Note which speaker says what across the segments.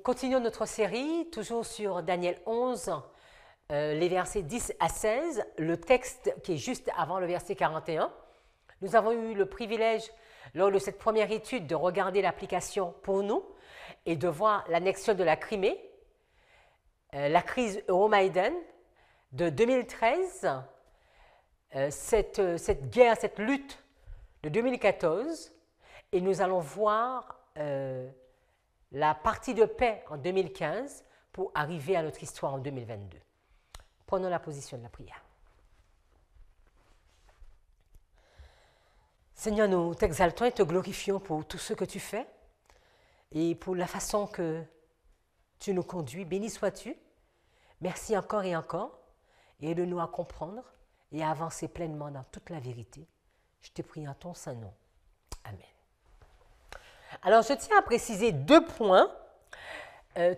Speaker 1: continuons notre série, toujours sur Daniel 11, les versets 10 à 16, le texte qui est juste avant le verset 41. Nous avons eu le privilège, lors de cette première étude, de regarder l'application pour nous et de voir l'annexion de la Crimée, la crise Euromaïdan de 2013, cette guerre, cette lutte de 2014, et nous allons voir la partie de paix en 2015 pour arriver à notre histoire en 2022. Prenons la position de la prière. Seigneur, nous t'exaltons et te glorifions pour tout ce que tu fais et pour la façon que tu nous conduis. Béni sois-tu. Merci encore et encore. Et aide-nous à comprendre et à avancer pleinement dans toute la vérité. Je te prie en ton saint nom. Amen. Alors, je tiens à préciser 2 points.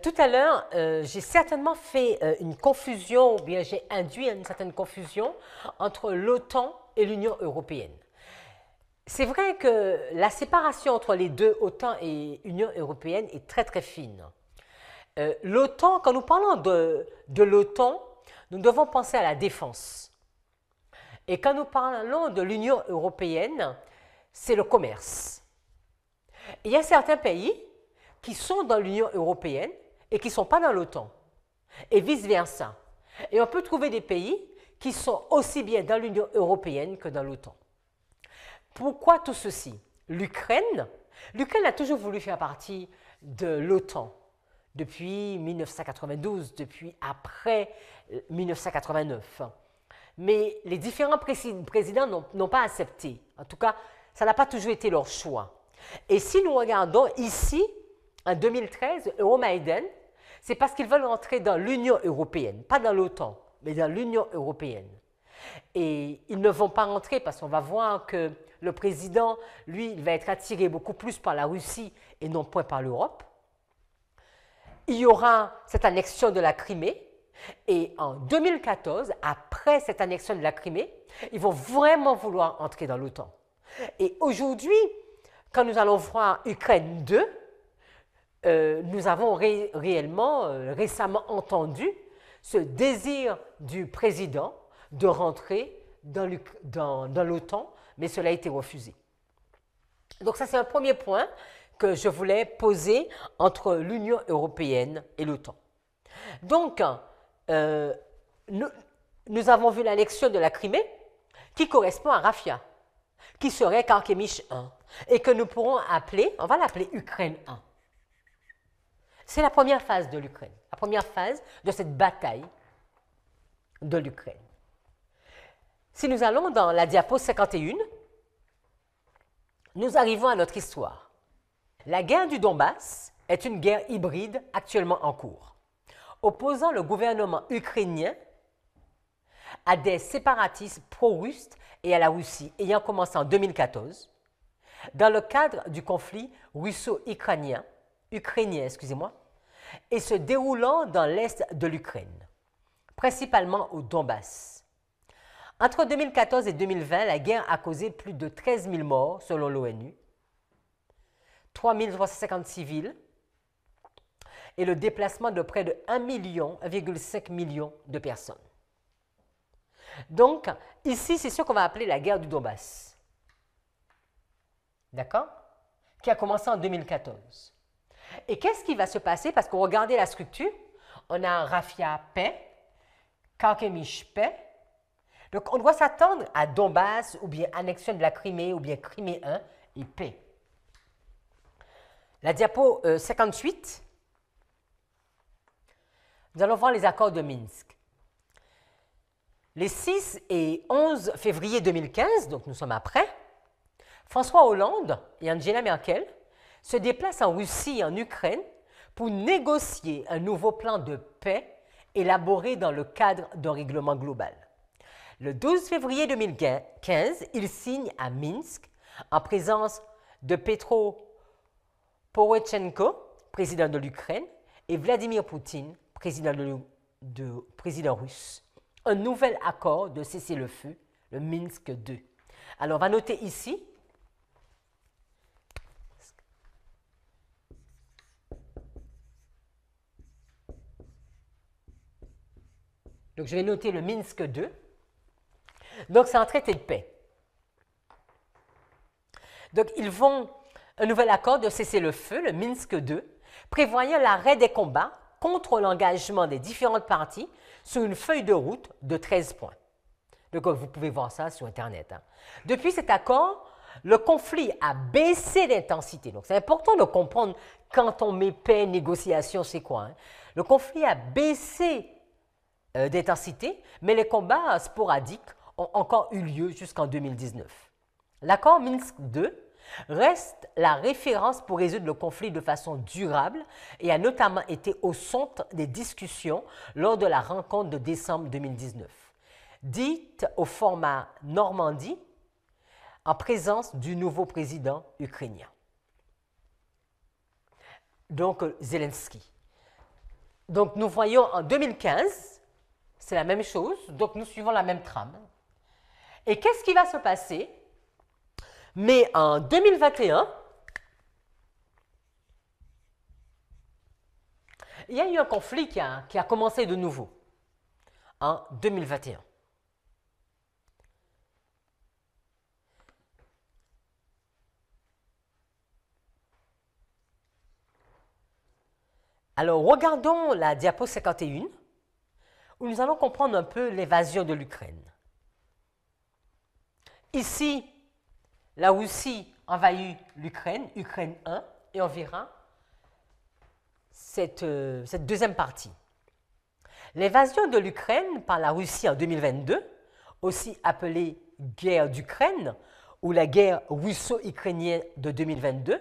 Speaker 1: Tout à l'heure, j'ai certainement fait une confusion, ou bien j'ai induit une certaine confusion entre l'OTAN et l'Union européenne. C'est vrai que la séparation entre les deux, OTAN et Union européenne, est très très fine. L'OTAN, quand nous parlons de l'OTAN, nous devons penser à la défense. Et quand nous parlons de l'Union européenne, c'est le commerce. Il y a certains pays qui sont dans l'Union européenne et qui ne sont pas dans l'OTAN, et vice-versa. Et on peut trouver des pays qui sont aussi bien dans l'Union européenne que dans l'OTAN. Pourquoi tout ceci? L'Ukraine a toujours voulu faire partie de l'OTAN depuis 1992, depuis après 1989. Mais les différents présidents n'ont pas accepté. En tout cas, ça n'a pas toujours été leur choix. Et si nous regardons ici, en 2013, Euromaïdan, c'est parce qu'ils veulent entrer dans l'Union européenne, pas dans l'OTAN, mais dans l'Union européenne. Et ils ne vont pas rentrer parce qu'on va voir que le président, lui, il va être attiré beaucoup plus par la Russie et non point par l'Europe. Il y aura cette annexion de la Crimée. Et en 2014, après cette annexion de la Crimée, ils vont vraiment vouloir entrer dans l'OTAN. Et aujourd'hui, quand nous allons voir Ukraine 2, nous avons récemment entendu ce désir du président de rentrer dans l'OTAN, mais cela a été refusé. Donc ça, c'est un premier point que je voulais poser entre l'Union européenne et l'OTAN. Donc, nous avons vu l'annexion de la Crimée qui correspond à Rafia, qui serait Karkemish 1, et que nous pourrons appeler, on va l'appeler Ukraine 1. C'est la première phase de l'Ukraine, la première phase de cette bataille de l'Ukraine. Si nous allons dans la diapo 51, nous arrivons à notre histoire. La guerre du Donbass est une guerre hybride actuellement en cours, opposant le gouvernement ukrainien à des séparatistes pro-russes et à la Russie, ayant commencé en 2014, dans le cadre du conflit russo-ukrainien, et se déroulant dans l'est de l'Ukraine, principalement au Donbass. Entre 2014 et 2020, la guerre a causé plus de 13 000 morts selon l'ONU, 3 350 civils et le déplacement de près de 1,5 million de personnes. Donc, ici, c'est ce qu'on va appeler la guerre du Donbass. D'accord? Qui a commencé en 2014. Et qu'est-ce qui va se passer? Parce qu'on regardait la structure, on a Rafia paix, Karkemish paix. Donc, on doit s'attendre à Donbass, ou bien annexion de la Crimée, ou bien Crimée 1 et paix. La diapo 58, nous allons voir les accords de Minsk. Les 6 et 11 février 2015, donc nous sommes après, François Hollande et Angela Merkel se déplacent en Russie et en Ukraine pour négocier un nouveau plan de paix élaboré dans le cadre d'un règlement global. Le 12 février 2015, ils signent à Minsk, en présence de Petro Poroshenko, président de l'Ukraine, et Vladimir Poutine, président russe, un nouvel accord de cessez-le-feu, le Minsk 2. Alors, on va noter ici Donc je vais noter le Minsk II. Donc c'est un traité de paix. Donc ils vont un nouvel accord de cessez-le-feu, le Minsk II, prévoyant l'arrêt des combats contre l'engagement des différentes parties sur une feuille de route de 13 points. Donc vous pouvez voir ça sur Internet. Hein. Depuis cet accord, le conflit a baissé d'intensité. Donc c'est important de comprendre quand on met paix, négociation, c'est quoi. Hein. Le conflit a baissé d'intensité, mais les combats sporadiques ont encore eu lieu jusqu'en 2019. L'accord Minsk II reste la référence pour résoudre le conflit de façon durable et a notamment été au centre des discussions lors de la rencontre de décembre 2019, dite au format Normandie, en présence du nouveau président ukrainien. Donc, Zelensky. Donc, nous voyons en 2015, c'est la même chose, donc nous suivons la même trame. Et qu'est-ce qui va se passer? Mais en 2021, il y a eu un conflit qui a commencé de nouveau, en 2021. Alors, regardons la diapo 51, où nous allons comprendre un peu l'évasion de l'Ukraine. Ici, la Russie envahit l'Ukraine, Ukraine 1, et on verra cette deuxième partie. L'évasion de l'Ukraine par la Russie en 2022, aussi appelée guerre d'Ukraine ou la guerre russo-ukrainienne de 2022,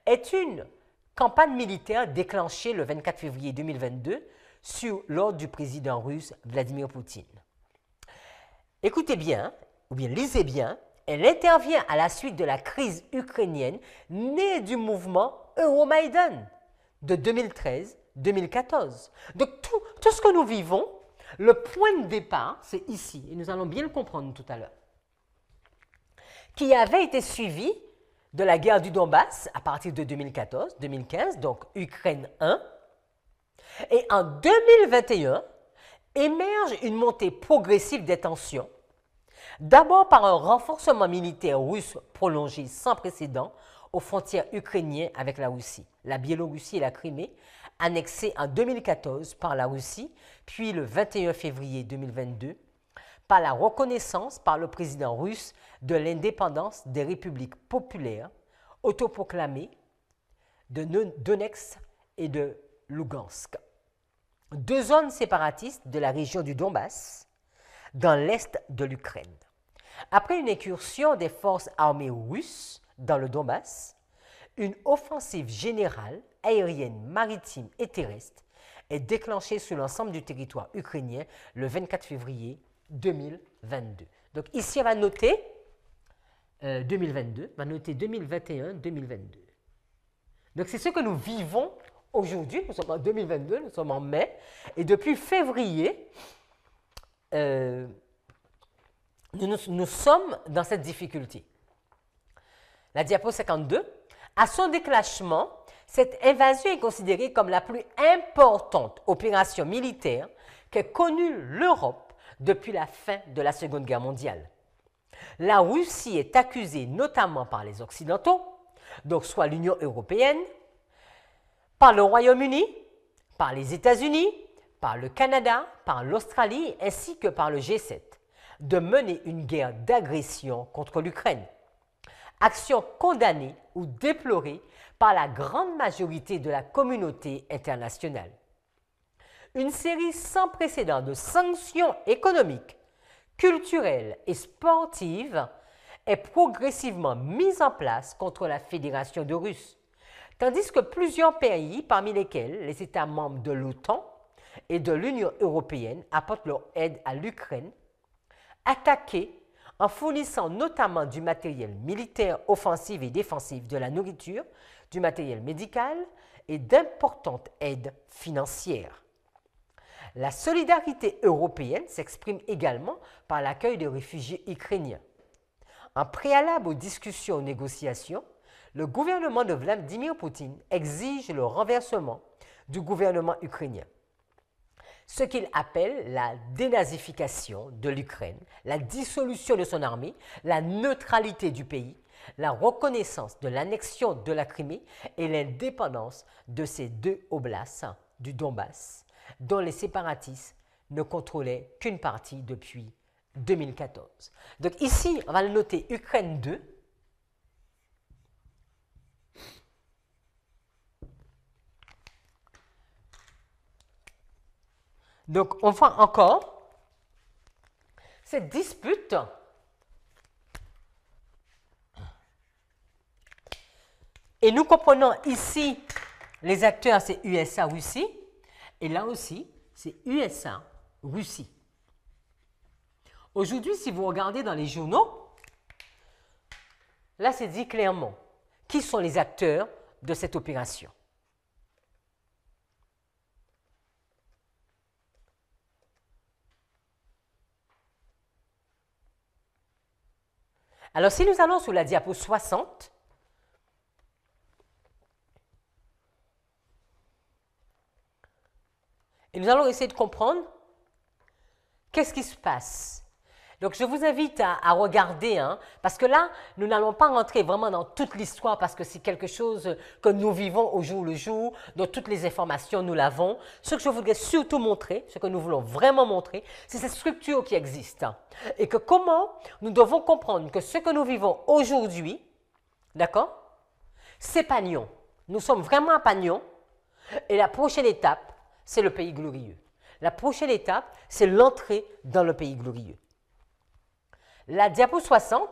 Speaker 1: est une campagne militaire déclenchée le 24 février 2022 sur l'ordre du président russe Vladimir Poutine. Écoutez bien, ou bien lisez bien, elle intervient à la suite de la crise ukrainienne née du mouvement Euromaidan de 2013-2014. Donc tout ce que nous vivons, le point de départ, c'est ici, et nous allons bien le comprendre tout à l'heure, qui avait été suivi de la guerre du Donbass à partir de 2014-2015, donc Ukraine 1, et en 2021, émerge une montée progressive des tensions, d'abord par un renforcement militaire russe prolongé sans précédent aux frontières ukrainiennes avec la Russie, la Biélorussie et la Crimée, annexées en 2014 par la Russie, puis le 21 février 2022, par la reconnaissance par le président russe de l'indépendance des républiques populaires autoproclamées de Donetsk et de Lugansk, deux zones séparatistes de la région du Donbass, dans l'est de l'Ukraine. Après une incursion des forces armées russes dans le Donbass, une offensive générale aérienne, maritime et terrestre est déclenchée sur l'ensemble du territoire ukrainien le 24 février 2022. Donc ici, on va noter 2022, on va noter 2021-2022. Donc c'est ce que nous vivons aujourd'hui, nous sommes en 2022, nous sommes en mai, et depuis février, nous sommes dans cette difficulté. La diapo 52, à son déclenchement, cette invasion est considérée comme la plus importante opération militaire qu'ait connue l'Europe depuis la fin de la Seconde Guerre mondiale. La Russie est accusée notamment par les Occidentaux, donc soit l'Union européenne, par le Royaume-Uni, par les États-Unis, par le Canada, par l'Australie ainsi que par le G7, de mener une guerre d'agression contre l'Ukraine. Action condamnée ou déplorée par la grande majorité de la communauté internationale. Une série sans précédent de sanctions économiques, culturelles et sportives est progressivement mise en place contre la Fédération de Russie, tandis que plusieurs pays, parmi lesquels les États membres de l'OTAN et de l'Union européenne, apportent leur aide à l'Ukraine, attaquée en fournissant notamment du matériel militaire offensif et défensif, de la nourriture, du matériel médical et d'importantes aides financières. La solidarité européenne s'exprime également par l'accueil de réfugiés ukrainiens. En préalable aux discussions et aux négociations, le gouvernement de Vladimir Poutine exige le renversement du gouvernement ukrainien. ce qu'il appelle la dénazification de l'Ukraine, la dissolution de son armée, la neutralité du pays, la reconnaissance de l'annexion de la Crimée et l'indépendance de ces deux oblasts du Donbass, dont les séparatistes ne contrôlaient qu'une partie depuis 2014. Donc ici, on va le noter Ukraine 2. Donc on voit encore cette dispute et nous comprenons ici les acteurs, c'est USA, Russie, et là aussi, c'est USA, Russie. Aujourd'hui, si vous regardez dans les journaux, là, c'est dit clairement qui sont les acteurs de cette opération. Alors, si nous allons sur la diapo 60, et nous allons essayer de comprendre qu'est-ce qui se passe. Donc, je vous invite à regarder, hein, parce que là, nous n'allons pas rentrer vraiment dans toute l'histoire parce que c'est quelque chose que nous vivons au jour le jour, dont toutes les informations, nous l'avons. Ce que je voudrais surtout montrer, ce que nous voulons vraiment montrer, c'est cette structure qui existe. Hein, et que comment nous devons comprendre que ce que nous vivons aujourd'hui, d'accord, c'est Pagnon. Nous sommes vraiment à Pagnon. Et la prochaine étape, c'est le pays glorieux. La prochaine étape, c'est l'entrée dans le pays glorieux. La diapo 60,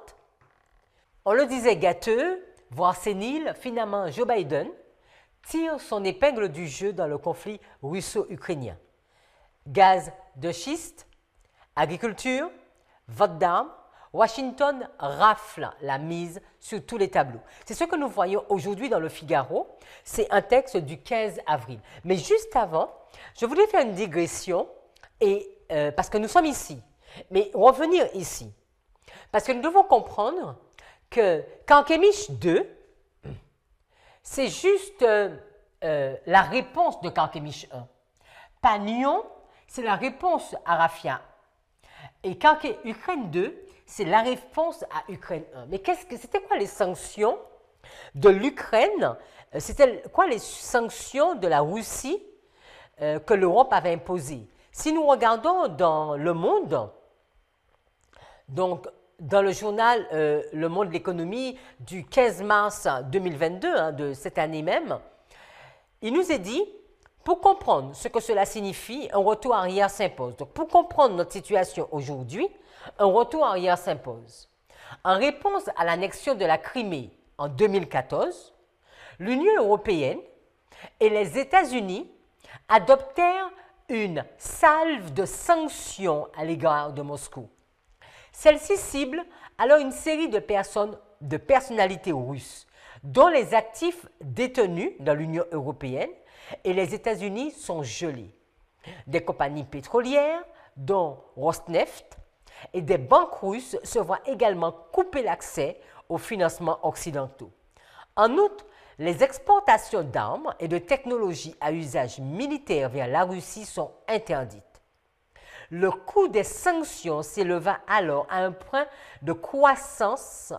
Speaker 1: on le disait gâteux, voire sénile, finalement Joe Biden tire son épingle du jeu dans le conflit russo-ukrainien. Gaz de schiste, agriculture, vote d'armes, Washington rafle la mise sur tous les tableaux. C'est ce que nous voyons aujourd'hui dans le Figaro. C'est un texte du 15 avril. Mais juste avant, je voulais faire une digression, parce que nous sommes ici, mais revenir ici. Parce que nous devons comprendre que Carchemish 2, c'est juste la réponse de Carchemish 1. Pagnon, c'est la réponse à Rafia. Et Ukraine 2, c'est la réponse à Ukraine 1. Mais c'était quoi les sanctions de l'Ukraine? C'était quoi les sanctions de la Russie que l'Europe avait imposées? Si nous regardons dans Le Monde, donc dans le journal Le Monde de l'économie du 15 mars 2022, hein, de cette année même, il nous est dit, pour comprendre ce que cela signifie, un retour arrière s'impose. Donc, pour comprendre notre situation aujourd'hui, un retour arrière s'impose. En réponse à l'annexion de la Crimée en 2014, l'Union européenne et les États-Unis adoptèrent une salve de sanctions à l'égard de Moscou. Celle-ci cible alors une série de personnalités russes, dont les actifs détenus dans l'Union européenne et les États-Unis sont gelés. Des compagnies pétrolières, dont Rosneft, et des banques russes se voient également couper l'accès aux financements occidentaux. En outre, les exportations d'armes et de technologies à usage militaire vers la Russie sont interdites. Le coût des sanctions s'éleva alors à un point de croissance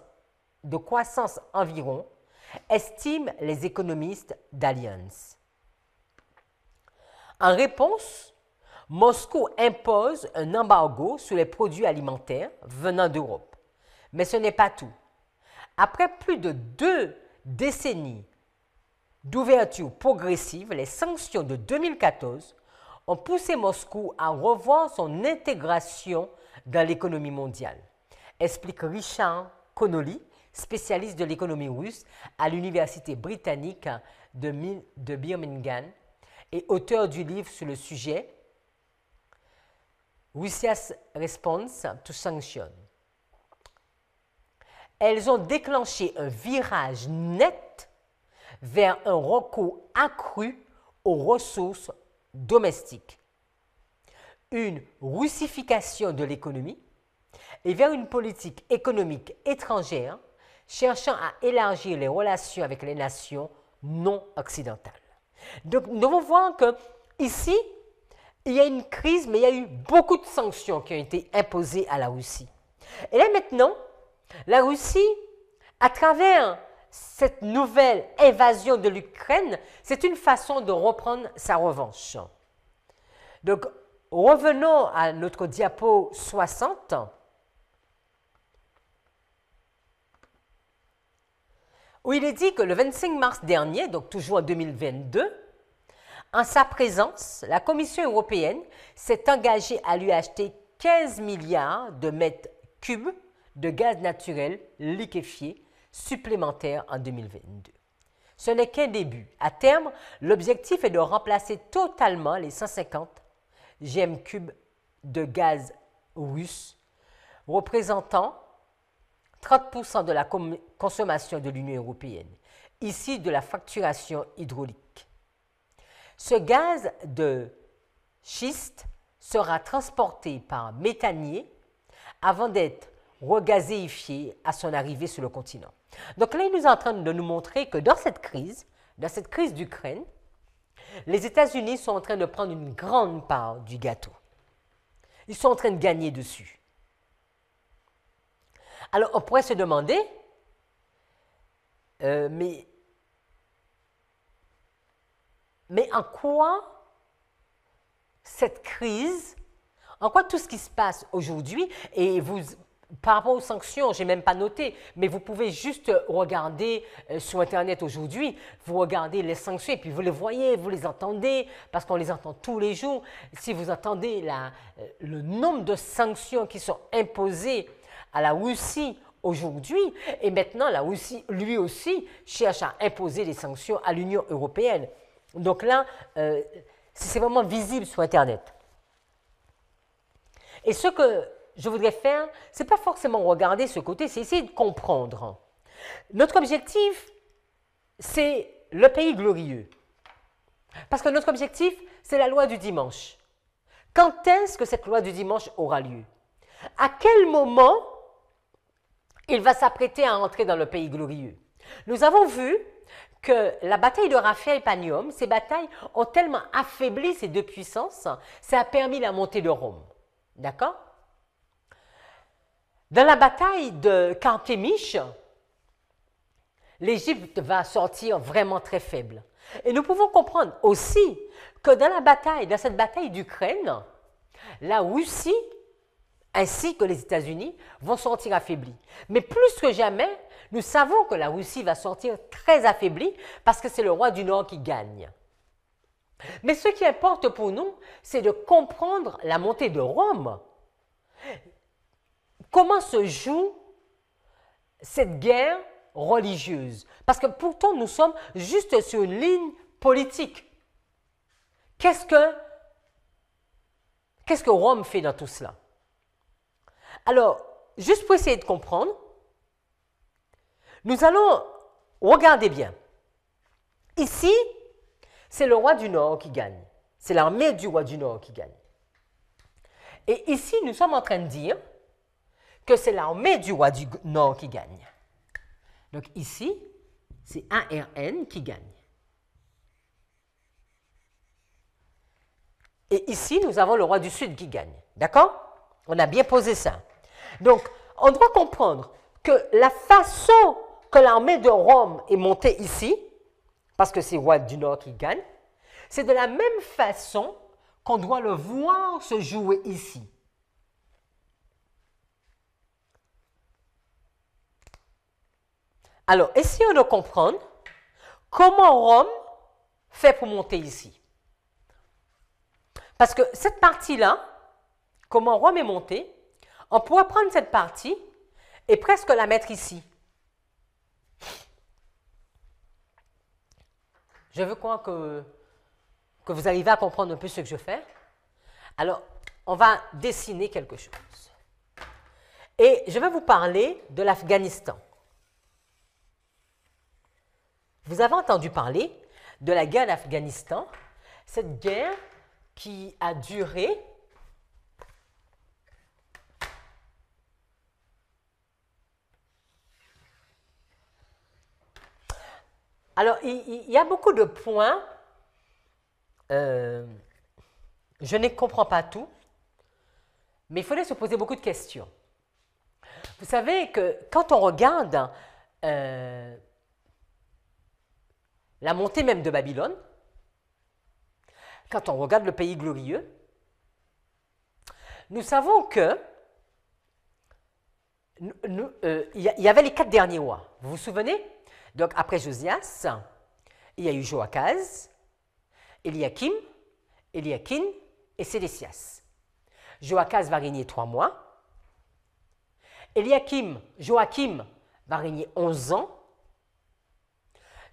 Speaker 1: environ, estiment les économistes d'Allianz. En réponse, Moscou impose un embargo sur les produits alimentaires venant d'Europe. Mais ce n'est pas tout. Après plus de 2 décennies d'ouverture progressive, les sanctions de 2014 ont poussé Moscou à revoir son intégration dans l'économie mondiale, explique Richard Connolly, spécialiste de l'économie russe à l'Université britannique de Birmingham et auteur du livre sur le sujet Russia's Response to Sanctions. Elles ont déclenché un virage net vers un recours accru aux ressources domestiques, une russification de l'économie et vers une politique économique étrangère cherchant à élargir les relations avec les nations non occidentales. Donc, nous devons voir que ici, il y a une crise, mais il y a eu beaucoup de sanctions qui ont été imposées à la Russie. Et là maintenant, la Russie, à travers cette nouvelle invasion de l'Ukraine, c'est une façon de reprendre sa revanche. Donc, revenons à notre diapo 60. Où il est dit que le 25 mars dernier, donc toujours en 2022, en sa présence, la Commission européenne s'est engagée à lui acheter 15 milliards de mètres cubes de gaz naturel liquéfié supplémentaires en 2022. Ce n'est qu'un début. À terme, l'objectif est de remplacer totalement les 150 GM3 de gaz russe, représentant 30% de la consommation de l'Union européenne, ici de la fracturation hydraulique. Ce gaz de schiste sera transporté par méthanier avant d'être regazéifié à son arrivée sur le continent. Donc là, il nous est en train de nous montrer que dans cette crise d'Ukraine, les États-Unis sont en train de prendre une grande part du gâteau. Ils sont en train de gagner dessus. Alors, on pourrait se demander, mais en quoi cette crise, en quoi tout ce qui se passe aujourd'hui, et vous, par rapport aux sanctions, je n'ai même pas noté, mais vous pouvez juste regarder sur Internet aujourd'hui, vous regardez les sanctions et puis vous les voyez, vous les entendez, parce qu'on les entend tous les jours. Si vous entendez le nombre de sanctions qui sont imposées à la Russie aujourd'hui, et maintenant la Russie, lui aussi, cherche à imposer des sanctions à l'Union européenne. Donc là, c'est vraiment visible sur Internet. Et ce que je voudrais faire, ce n'est pas forcément regarder ce côté, c'est essayer de comprendre. Notre objectif, c'est le pays glorieux. Parce que notre objectif, c'est la loi du dimanche. Quand est-ce que cette loi du dimanche aura lieu? À quel moment il va s'apprêter à entrer dans le pays glorieux? Nous avons vu que la bataille de Raphaël et Panium, ces batailles ont tellement affaibli ces deux puissances, ça a permis la montée de Rome. D'accord? Dans la bataille de Carchemish, l'Égypte va sortir vraiment très faible. Et nous pouvons comprendre aussi que dans cette bataille d'Ukraine, la Russie ainsi que les États-Unis vont sortir affaiblis. Mais plus que jamais, nous savons que la Russie va sortir très affaiblie parce que c'est le roi du Nord qui gagne. Mais ce qui importe pour nous, c'est de comprendre la montée de Rome. Comment se joue cette guerre religieuse? Parce que pourtant, nous sommes juste sur une ligne politique. Qu'est-ce que Rome fait dans tout cela? Alors, juste pour essayer de comprendre, nous allons regarder bien. Ici, c'est le roi du Nord qui gagne. C'est l'armée du roi du Nord qui gagne. Et ici, nous sommes en train de dire que c'est l'armée du roi du Nord qui gagne. Donc ici, c'est ARN qui gagne. Et ici, nous avons le roi du Sud qui gagne. D'accord? On a bien posé ça. Donc, on doit comprendre que la façon que l'armée de Rome est montée ici, parce que c'est le roi du Nord qui gagne, c'est de la même façon qu'on doit le voir se jouer ici. Alors, essayons de comprendre comment Rome fait pour monter ici. Parce que cette partie-là, comment Rome est montée, on pourrait prendre cette partie et presque la mettre ici. Je veux croire que vous arrivez à comprendre un peu ce que je fais. Alors, on va dessiner quelque chose. Et je vais vous parler de l'Afghanistan. Vous avez entendu parler de la guerre d'Afghanistan, cette guerre qui a duré Alors, il y a beaucoup de points je ne comprends pas tout, mais il faudrait se poser beaucoup de questions. Vous savez que quand on regarde la montée même de Babylone, quand on regarde le pays glorieux, nous savons que il y avait les 4 derniers rois. Vous vous souvenez? Donc après Josias, il y a eu Joachaz, Eliakim, Eliakim et Sédécias. Joachaz va régner 3 mois. Joachim va régner 11 ans.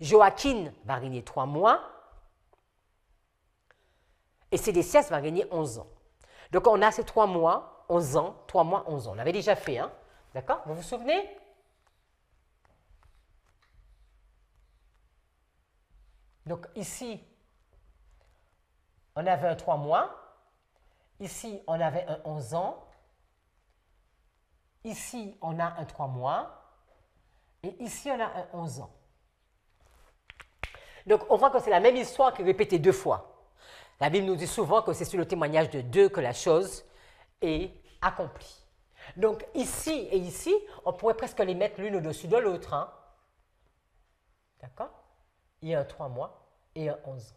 Speaker 1: Joachim va régner 3 mois. Et Sédécias va régner 11 ans. Donc on a ces 3 mois, 11 ans, 3 mois, 11 ans. On l'avait déjà fait, hein? D'accord? Vous vous souvenez? Donc ici, on avait un 3 mois. Ici, on avait un 11 ans. Ici, on a un 3 mois. Et ici, on a un 11 ans. Donc, on voit que c'est la même histoire qui est répétée 2 fois. La Bible nous dit souvent que c'est sur le témoignage de 2 que la chose est accomplie. Donc, ici et ici, on pourrait presque les mettre l'une au-dessus de l'autre. Hein? D'accord? Il y a un 3 mois et un 11 ans.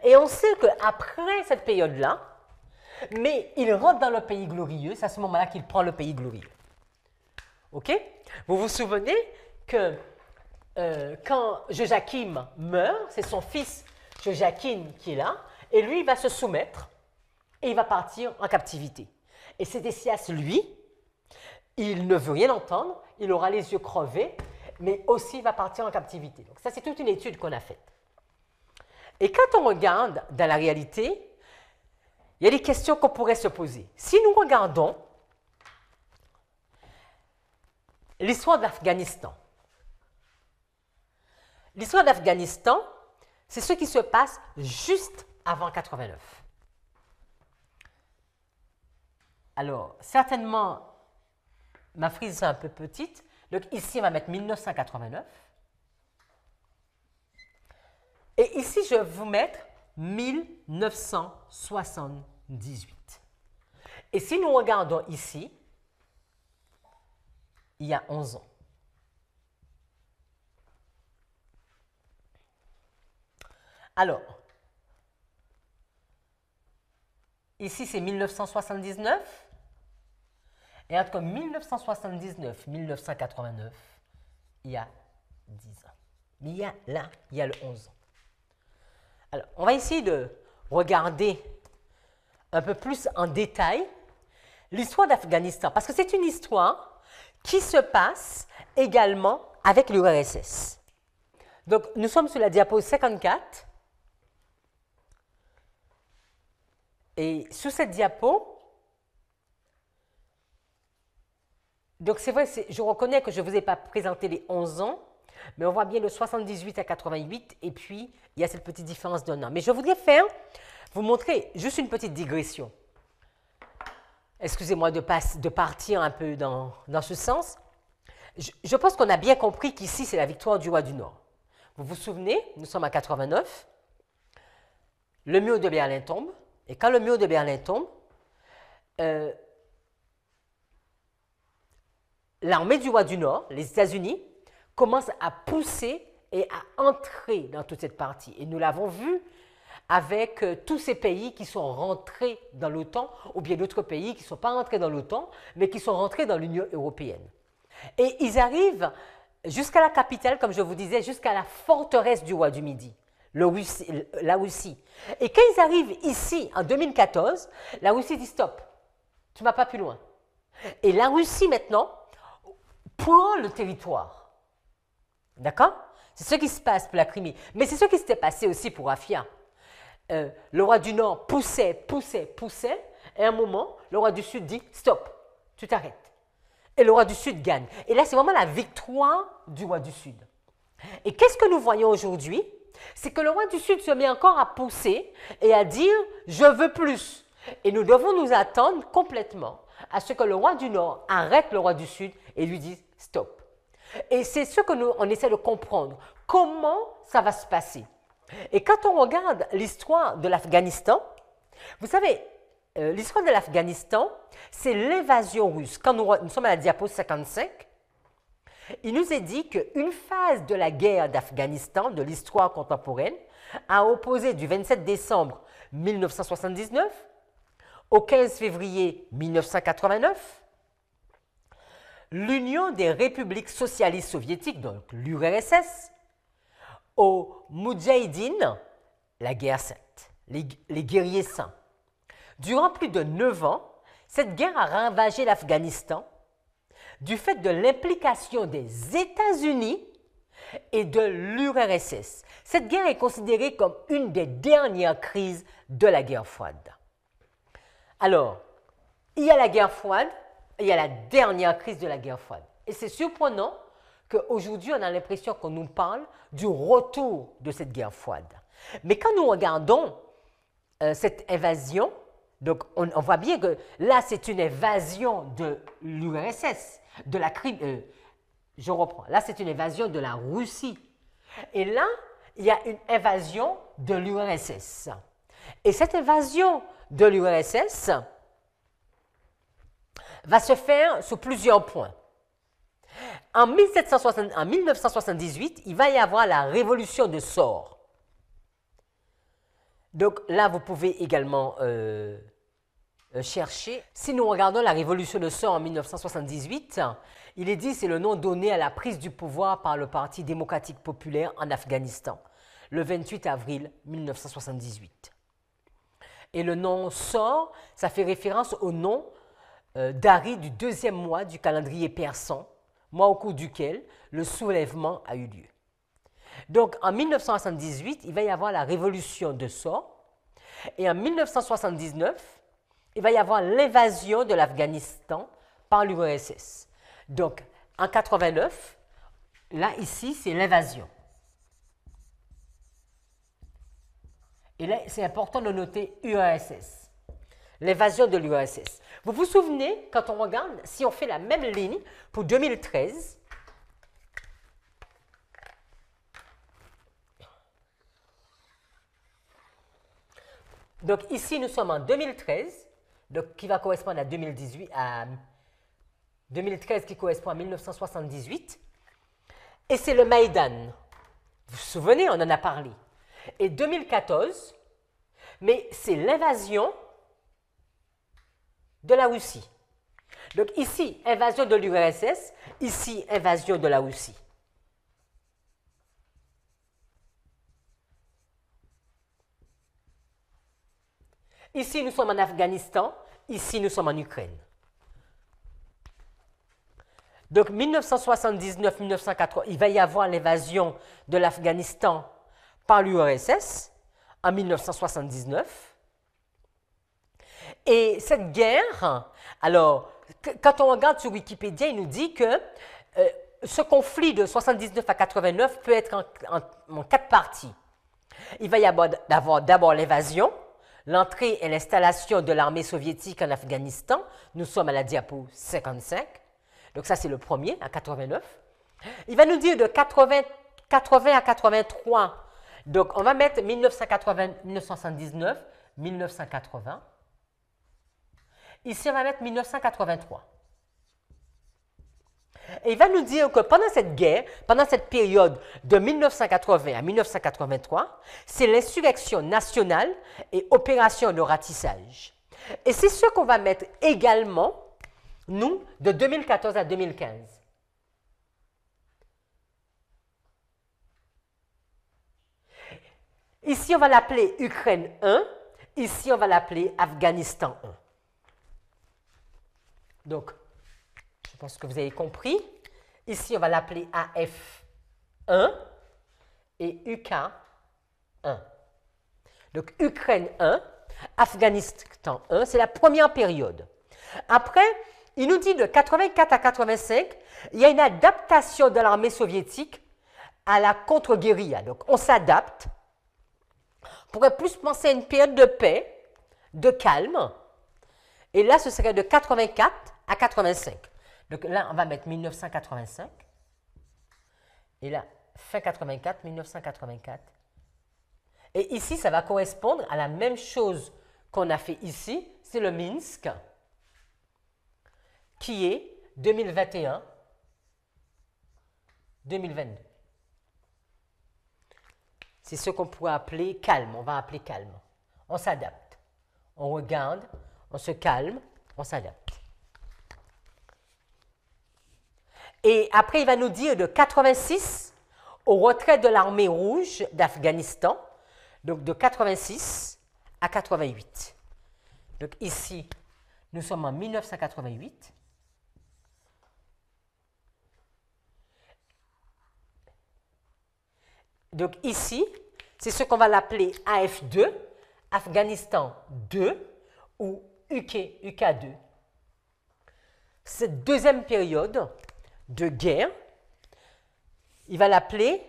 Speaker 1: Et on sait qu'après cette période-là, mais il rentre dans le pays glorieux, c'est à ce moment-là qu'il prend le pays glorieux. OK? Vous vous souvenez que quand Joachim meurt, c'est son fils Joachim qui est là, et lui, il va se soumettre et il va partir en captivité. Et Sédécias, lui, il ne veut rien entendre, il aura les yeux crevés, mais aussi il va partir en captivité. Donc ça, c'est toute une étude qu'on a faite. Et quand on regarde dans la réalité, il y a des questions qu'on pourrait se poser. Si nous regardons l'histoire d'Afghanistan, c'est ce qui se passe juste avant 89. Alors, certainement, ma frise est un peu petite, donc ici, on va mettre 1989. Et ici, je vais vous mettre 1978. Et si nous regardons ici, il y a 11 ans. Alors, ici, c'est 1979. Et entre 1979 et 1989, il y a 10 ans. Mais il y a le 11 ans. Alors, on va essayer de regarder un peu plus en détail l'histoire d'Afghanistan, parce que c'est une histoire qui se passe également avec l'URSS. Donc, nous sommes sur la diapo 54. Et sur cette diapo, donc c'est vrai, je reconnais que je ne vous ai pas présenté les 11 ans, mais on voit bien le 78 à 88, et puis il y a cette petite différence d'un an. Mais je voudrais vous montrer juste une petite digression. Excusez-moi de partir un peu dans ce sens. Je pense qu'on a bien compris qu'ici, c'est la victoire du roi du Nord. Vous vous souvenez, nous sommes à 89, le mur de Berlin tombe, et quand le mur de Berlin tombe, l'armée du roi du Nord, les États-Unis, commence à pousser et à entrer dans toute cette partie. Et nous l'avons vu avec tous ces pays qui sont rentrés dans l'OTAN, ou bien d'autres pays qui ne sont pas rentrés dans l'OTAN, mais qui sont rentrés dans l'Union européenne. Et ils arrivent jusqu'à la capitale, comme je vous disais, jusqu'à la forteresse du roi du Midi, la Russie. Et quand ils arrivent ici, en 2014, la Russie dit « stop, tu ne vas pas plus loin ». Et la Russie, maintenant, prend le territoire. D'accord? C'est ce qui se passe pour la Crimée. Mais c'est ce qui s'était passé aussi pour Afia. Le roi du Nord poussait, et à un moment, le roi du Sud dit « stop, tu t'arrêtes ». Et le roi du Sud gagne. Et là, c'est vraiment la victoire du roi du Sud. Et qu'est-ce que nous voyons aujourd'hui? C'est que le roi du Sud se met encore à pousser et à dire « je veux plus ». Et nous devons nous attendre complètement à ce que le roi du Nord arrête le roi du Sud et lui dise « stop ». Et c'est ce que on essaie de comprendre. Comment ça va se passer? Et quand on regarde l'histoire de l'Afghanistan, vous savez, l'histoire de l'Afghanistan, c'est l'invasion russe. Quand nous sommes à la diapo 55, il nous est dit qu'une phase de la guerre d'Afghanistan, de l'histoire contemporaine, a opposé du 27 décembre 1979 au 15 février 1989 l'Union des républiques socialistes soviétiques, donc l'URSS, aux Moudjahidines, la guerre sainte, les guerriers saints. Durant plus de 9 ans, cette guerre a ravagé l'Afghanistan du fait de l'implication des États-Unis et de l'URSS. Cette guerre est considérée comme une des dernières crises de la guerre froide. Alors, il y a la guerre froide, il y a la dernière crise de la guerre froide. Et c'est surprenant qu'aujourd'hui, on a l'impression qu'on nous parle du retour de cette guerre froide. Mais quand nous regardons cette invasion, donc on voit bien que là, c'est une invasion de l'URSS, de la Crimée. Je reprends. Là, c'est une invasion de la Russie. Et là, il y a une invasion de l'URSS. Et cette invasion de l'URSS va se faire sur plusieurs points. En 1978, il va y avoir la révolution de Sor. Donc là, vous pouvez également chercher. Si nous regardons la révolution de Sor en 1978, il est dit que c'est le nom donné à la prise du pouvoir par le Parti démocratique populaire en Afghanistan, le 28 avril 1978. Et le nom Sor, ça fait référence au nom d'Ari du deuxième mois du calendrier persan, mois au cours duquel le soulèvement a eu lieu. Donc en 1978, il va y avoir la révolution de Sor, et en 1979, il va y avoir l'invasion de l'Afghanistan par l'URSS. Donc en 89, là ici c'est l'invasion. Et là c'est important de noter URSS, l'invasion de l'URSS. Vous vous souvenez, quand on regarde, si on fait la même ligne pour 2013, donc ici nous sommes en 2013, donc qui va correspondre à 2018, à 2013 qui correspond à 1978, et c'est le Maïdan. Vous vous souvenez, on en a parlé. Et 2014, mais c'est l'invasion de la Russie. Donc ici, invasion de l'URSS, ici, invasion de la Russie. Ici, nous sommes en Afghanistan, ici, nous sommes en Ukraine. Donc 1979-1980, il va y avoir l'invasion de l'Afghanistan par l'URSS en 1979. Et cette guerre, alors, quand on regarde sur Wikipédia, il nous dit que ce conflit de 79 à 89 peut être en 4 parties. Il va y avoir d'abord l'invasion, l'entrée et l'installation de l'armée soviétique en Afghanistan. Nous sommes à la diapo 55. Donc ça, c'est le premier, à 89. Il va nous dire de 80 à 83. Donc, on va mettre 1979, 1980. Ici, on va mettre 1983. Et il va nous dire que pendant cette guerre, pendant cette période de 1980 à 1983, c'est l'insurrection nationale et opération de ratissage. Et c'est ce qu'on va mettre également, nous, de 2014 à 2015. Ici, on va l'appeler Ukraine 1. Ici, on va l'appeler Afghanistan 1. Donc, je pense que vous avez compris. Ici, on va l'appeler AF1 et UK1. Donc, Ukraine 1, Afghanistan 1, c'est la première période. Après, il nous dit de 84 à 85, il y a une adaptation de l'armée soviétique à la contre-guérilla. Donc, on s'adapte. On pourrait plus penser à une période de paix, de calme. Et là, ce serait de 84 à 85. Donc là, on va mettre 1985. Et là, fin 84, 1984. Et ici, ça va correspondre à la même chose qu'on a fait ici, c'est le Minsk, qui est 2021-2022. C'est ce qu'on pourrait appeler calme, on va appeler calme. On s'adapte. On regarde, on se calme, on s'adapte. Et après, il va nous dire de 86 au retrait de l'armée rouge d'Afghanistan, donc de 86 à 88. Donc ici, nous sommes en 1988. Donc ici, c'est ce qu'on va l'appeler AF2, Afghanistan 2 ou UK2. Cette deuxième période de guerre, il va l'appeler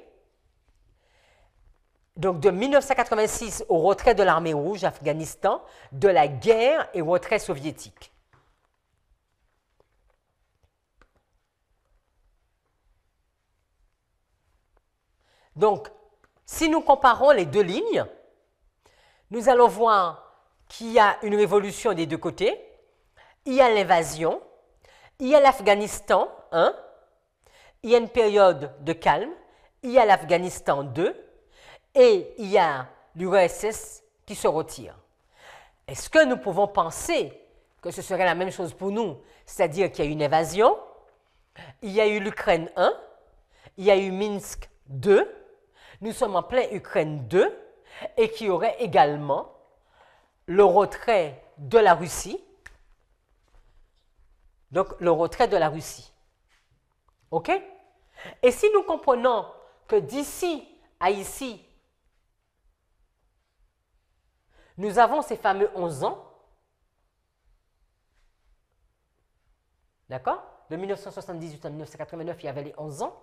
Speaker 1: donc de 1986 au retrait de l'armée rouge d'Afghanistan, de la guerre et retrait soviétique. Donc, si nous comparons les deux lignes, nous allons voir qu'il y a une révolution des deux côtés, il y a l'invasion, il y a l'Afghanistan 1, il y a une période de calme, il y a l'Afghanistan 2 et il y a l'URSS qui se retire. Est-ce que nous pouvons penser que ce serait la même chose pour nous, c'est-à-dire qu'il y a eu une invasion, il y a eu l'Ukraine 1, il y a eu Minsk 2, nous sommes en plein Ukraine 2 et qu'il y aurait également le retrait de la Russie, donc le retrait de la Russie. OK? Et si nous comprenons que d'ici à ici, nous avons ces fameux 11 ans, d'accord? De 1978 à 1989, il y avait les 11 ans,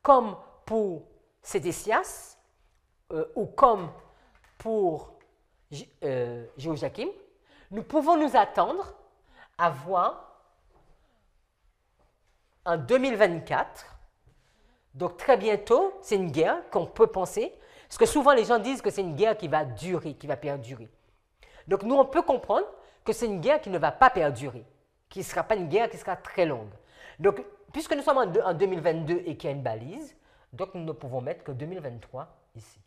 Speaker 1: comme pour Sédécias ou comme pour Jéhoïakim, nous pouvons nous attendre à voir en 2024, donc très bientôt, c'est une guerre qu'on peut penser, parce que souvent les gens disent que c'est une guerre qui va durer, qui va perdurer. Donc nous, on peut comprendre que c'est une guerre qui ne va pas perdurer, qui ne sera pas une guerre qui sera très longue. Donc, puisque nous sommes en 2022 et qu'il y a une balise, donc nous ne pouvons mettre que 2023 ici.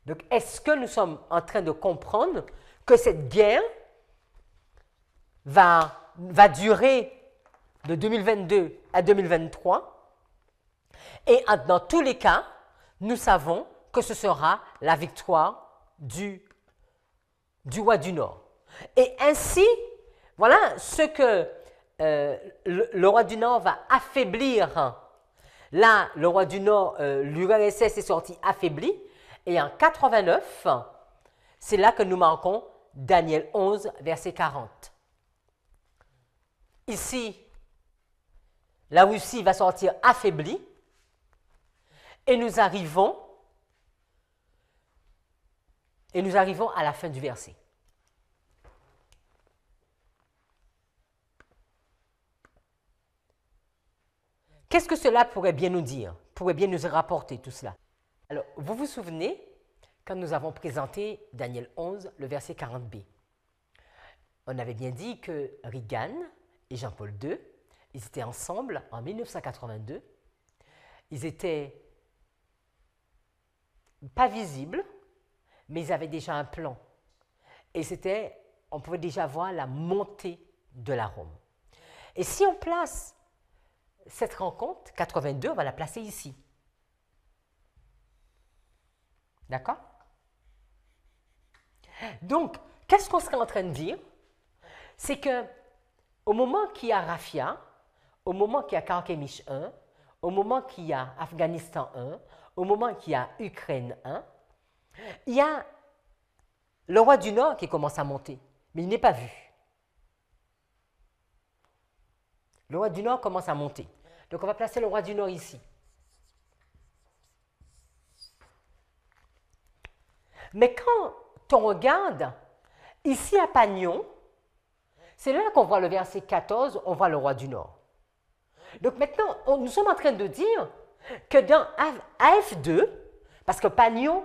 Speaker 1: Donc, est-ce que nous sommes en train de comprendre que cette guerre va durer de 2022 à 2023 et dans tous les cas, nous savons que ce sera la victoire du roi du Nord. Et ainsi, voilà ce que le roi du Nord va affaiblir. Là, le roi du Nord, l'URSS est sorti affaibli. Et en 89, c'est là que nous marquons Daniel 11, verset 40. Ici, la Russie va sortir affaiblie. Et nous arrivons à la fin du verset. Qu'est-ce que cela pourrait bien nous dire, pourrait bien nous rapporter tout cela? Alors, vous vous souvenez, quand nous avons présenté Daniel 11, le verset 40b, on avait bien dit que Reagan et Jean-Paul II, ils étaient ensemble en 1982. Ils étaient pas visibles, mais ils avaient déjà un plan. Et on pouvait déjà voir la montée de la Rome. Et si on place cette rencontre, 82, on va la placer ici. D'accord? Donc, qu'est-ce qu'on serait en train de dire? C'est que au moment qu'il y a Rafia, au moment qu'il y a Karkemish 1, au moment qu'il y a Afghanistan 1, au moment qu'il y a Ukraine 1, il y a le roi du Nord qui commence à monter, mais il n'est pas vu. Le roi du Nord commence à monter. Donc on va placer le roi du Nord ici. Mais quand on regarde, ici à Pagnon, c'est là qu'on voit le verset 14, on voit le roi du Nord. Donc maintenant, nous sommes en train de dire que dans AF2, parce que Pagnon,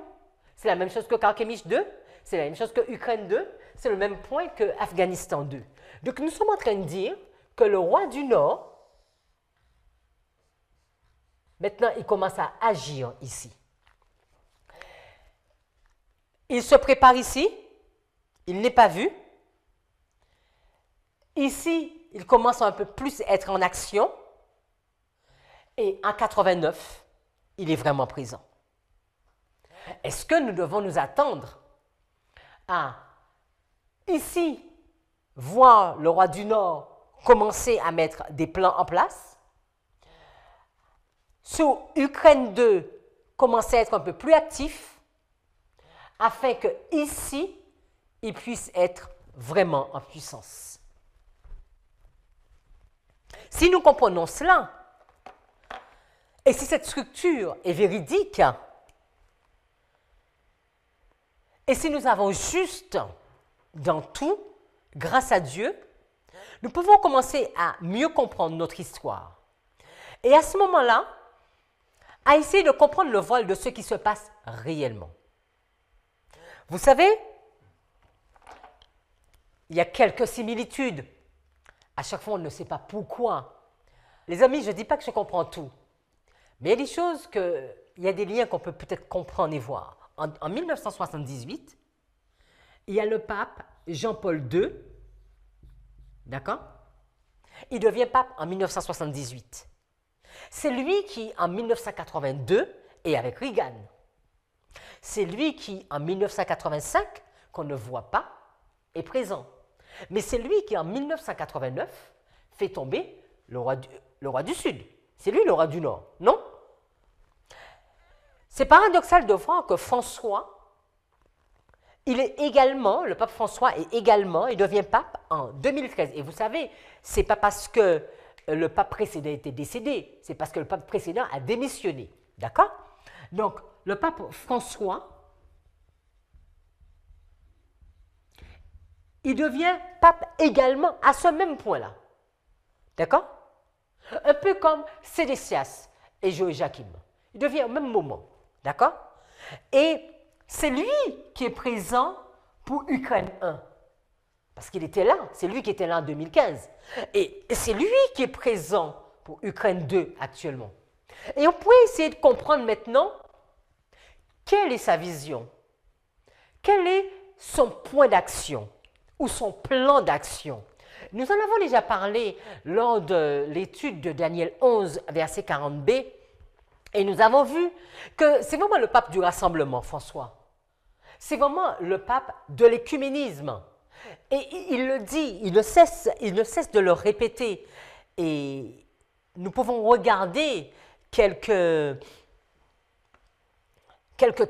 Speaker 1: C'est la même chose que Karkemish 2, c'est la même chose que Ukraine 2, c'est le même point que Afghanistan 2. Donc nous sommes en train de dire que le roi du Nord, maintenant il commence à agir ici. Il se prépare ici, il n'est pas vu. Ici, il commence à un peu plus à être en action. Et en 89, il est vraiment présent. Est-ce que nous devons nous attendre à, ici, voir le roi du Nord commencer à mettre des plans en place? Sur Ukraine 2, commencer à être un peu plus actif, afin que ici, il puisse être vraiment en puissance. Si nous comprenons cela, et si cette structure est véridique, et si nous avons juste dans tout, grâce à Dieu, nous pouvons commencer à mieux comprendre notre histoire. Et à ce moment-là, à essayer de comprendre le voile de ce qui se passe réellement. Vous savez, il y a quelques similitudes. À chaque fois, on ne sait pas pourquoi. Les amis, je ne dis pas que je comprends tout. Mais il y a des choses il y a des liens qu'on peut peut-être comprendre et voir. En 1978, il y a le pape Jean-Paul II, d'accord? Il devient pape en 1978. C'est lui qui, en 1982, est avec Reagan. C'est lui qui, en 1985, qu'on ne voit pas, est présent. Mais c'est lui qui, en 1989, fait tomber le roi du Sud. C'est lui le roi du Nord, non? C'est paradoxal de voir que François, le pape François est également, il devient pape en 2013. Et vous savez, ce n'est pas parce que le pape précédent était décédé, c'est parce que le pape précédent a démissionné. D'accord? Donc, le pape François, il devient pape également à ce même point-là. D'accord? Un peu comme Sédécias et Joachim. Il devient au même moment. D'accord? Et c'est lui qui est présent pour Ukraine 1. Parce qu'il était là. C'est lui qui était là en 2015. Et c'est lui qui est présent pour Ukraine 2 actuellement. Et on pourrait essayer de comprendre maintenant quelle est sa vision. Quel est son point d'action ou son plan d'action. Nous en avons déjà parlé lors de l'étude de Daniel 11, verset 40b, et nous avons vu que c'est vraiment le pape du rassemblement, François. C'est vraiment le pape de l'écuménisme. Et il le dit, il ne cesse de le répéter. Et nous pouvons regarder quelques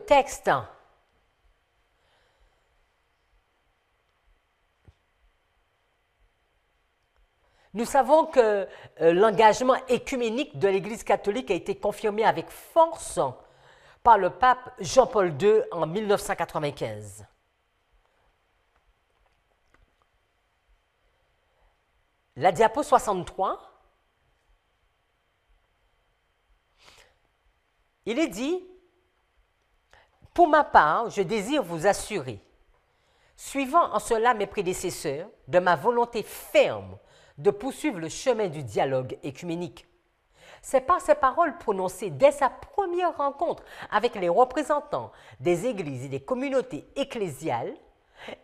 Speaker 1: textes. Nous savons que l'engagement écuménique de l'Église catholique a été confirmé avec force par le pape Jean-Paul II en 1995. La diapo 63, il est dit « Pour ma part, je désire vous assurer, suivant en cela mes prédécesseurs, de ma volonté ferme de poursuivre le chemin du dialogue écuménique. C'est par ces paroles prononcées dès sa première rencontre avec les représentants des églises et des communautés ecclésiales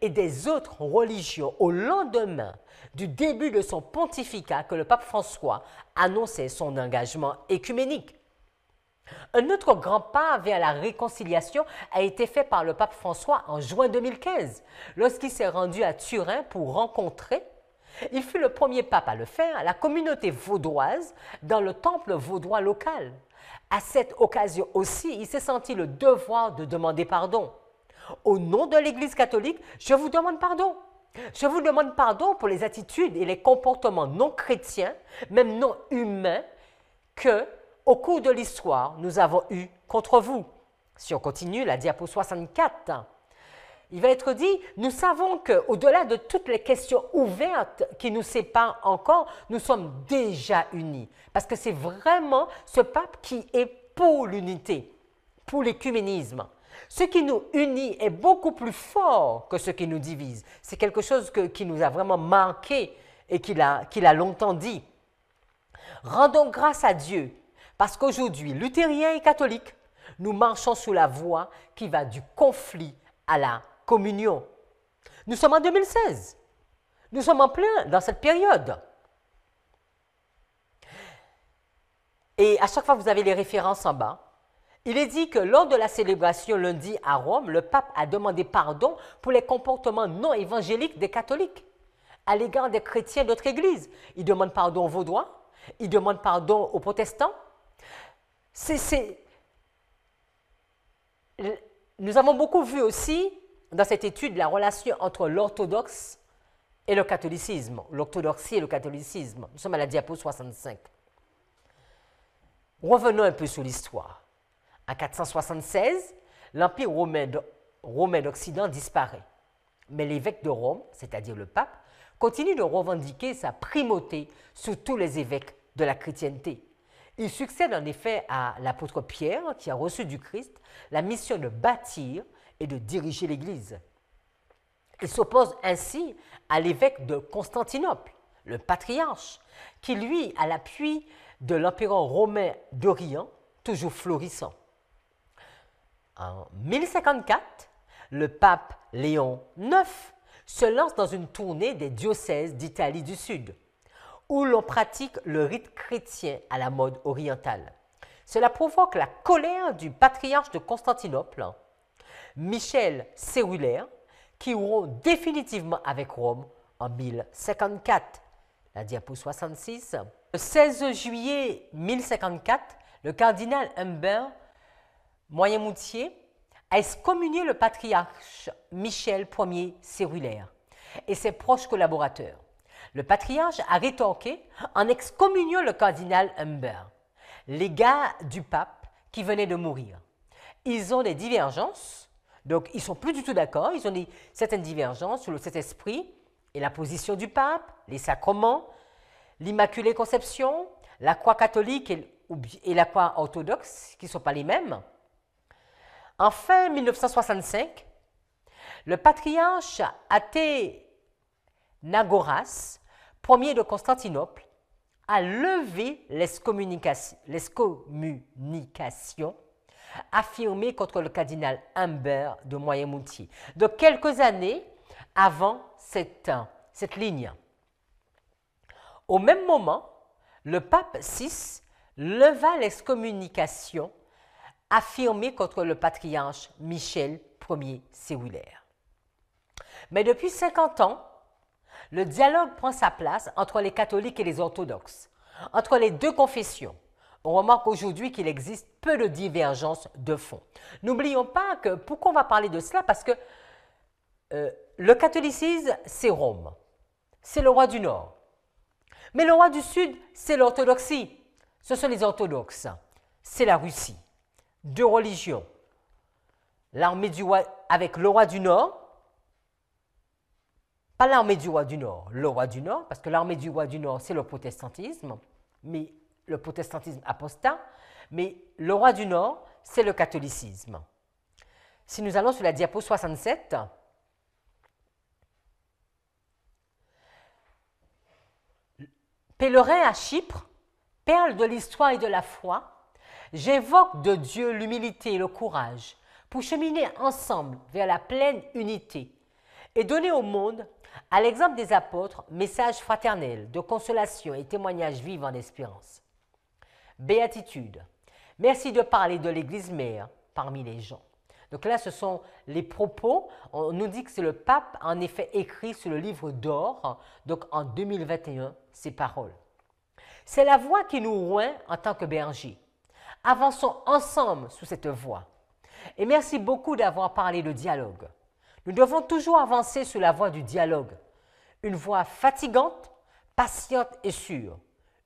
Speaker 1: et des autres religions au lendemain du début de son pontificat que le pape François annonçait son engagement écuménique. Un autre grand pas vers la réconciliation a été fait par le pape François en juin 2015, lorsqu'il s'est rendu à Turin pour rencontrer. Il fut le premier pape à le faire, la communauté vaudoise, dans le temple vaudois local. À cette occasion aussi, il s'est senti le devoir de demander pardon. Au nom de l'Église catholique, je vous demande pardon. Je vous demande pardon pour les attitudes et les comportements non chrétiens, même non humains, que, au cours de l'histoire, nous avons eus contre vous. Si on continue, la diapo 64, il va être dit, nous savons qu'au-delà de toutes les questions ouvertes qui nous séparent encore, nous sommes déjà unis. Parce que c'est vraiment ce pape qui est pour l'unité, pour l'écuménisme. Ce qui nous unit est beaucoup plus fort que ce qui nous divise. C'est quelque chose qui nous a vraiment marqué et qu'il a longtemps dit. Rendons grâce à Dieu parce qu'aujourd'hui, luthériens et catholiques, nous marchons sous la voie qui va du conflit à la communion. Nous sommes en 2016. Nous sommes en plein dans cette période. Et à chaque fois, vous avez les références en bas. Il est dit que lors de la célébration lundi à Rome, le pape a demandé pardon pour les comportements non évangéliques des catholiques à l'égard des chrétiens de notre Église. Il demande pardon aux Vaudois, il demande pardon aux protestants. Nous avons beaucoup vu aussi dans cette étude la relation entre l'orthodoxe et le catholicisme, l'orthodoxie et le catholicisme. Nous sommes à la diapo 65. Revenons un peu sur l'histoire. En 476, l'Empire romain d'Occident disparaît. Mais l'évêque de Rome, c'est-à-dire le pape, continue de revendiquer sa primauté sur tous les évêques de la chrétienté. Il succède en effet à l'apôtre Pierre qui a reçu du Christ la mission de bâtir et de diriger l'Église. Il s'oppose ainsi à l'évêque de Constantinople, le patriarche, qui lui a l'appui de l'empereur romain d'Orient, toujours florissant. En 1054, le pape Léon IX se lance dans une tournée des diocèses d'Italie du Sud, où l'on pratique le rite chrétien à la mode orientale. Cela provoque la colère du patriarche de Constantinople, Michel Cérulaire, qui rompt définitivement avec Rome en 1054. La diapo 66. Le 16 juillet 1054, le cardinal Humbert Moyenmoutier a excommunié le patriarche Michel Ier Cérulaire et ses proches collaborateurs. Le patriarche a rétorqué en excommuniant le cardinal Humbert, légat du pape qui venait de mourir. Ils ont des divergences, donc ils ne sont plus du tout d'accord, ils ont certaines divergences sur le Saint-Esprit et la position du pape, les sacrements, l'Immaculée Conception, la croix catholique et la croix orthodoxe, qui ne sont pas les mêmes. En fin 1965, le patriarche Athénagoras, premier de Constantinople, a levé l'excommunication affirmée contre le cardinal Humbert de Moyenmoutier, de quelques années avant cette ligne. Au même moment, le pape VI leva l'excommunication affirmée contre le patriarche Michel Ier Cérulaire. Mais depuis 50 ans, le dialogue prend sa place entre les catholiques et les orthodoxes, entre les deux confessions. On remarque aujourd'hui qu'il existe peu de divergences de fond. N'oublions pas que, pourquoi on va parler de cela? Parce que le catholicisme, c'est Rome, c'est le roi du Nord. Mais le roi du Sud, c'est l'orthodoxie. Ce sont les orthodoxes. C'est la Russie. Deux religions. L'armée du roi avec le roi du Nord. Pas l'armée du roi du Nord, le roi du Nord, parce que l'armée du roi du Nord, c'est le protestantisme, mais le protestantisme apostat. Mais le roi du Nord, c'est le catholicisme. Si nous allons sur la diapo 67, pèlerin à Chypre, perle de l'histoire et de la foi, j'invoque de Dieu l'humilité et le courage pour cheminer ensemble vers la pleine unité et donner au monde, à l'exemple des apôtres, message fraternel de consolation et témoignage vivant d'espérance. Béatitude. Merci de parler de l'Église mère parmi les gens. Donc là, ce sont les propos. On nous dit que c'est le pape, en effet, écrit sur le livre d'or, donc en 2021, ces paroles. C'est la voie qui nous oint en tant que bergers. Avançons ensemble sous cette voie. Et merci beaucoup d'avoir parlé de dialogue. Nous devons toujours avancer sur la voie du dialogue. Une voie fatigante, patiente et sûre.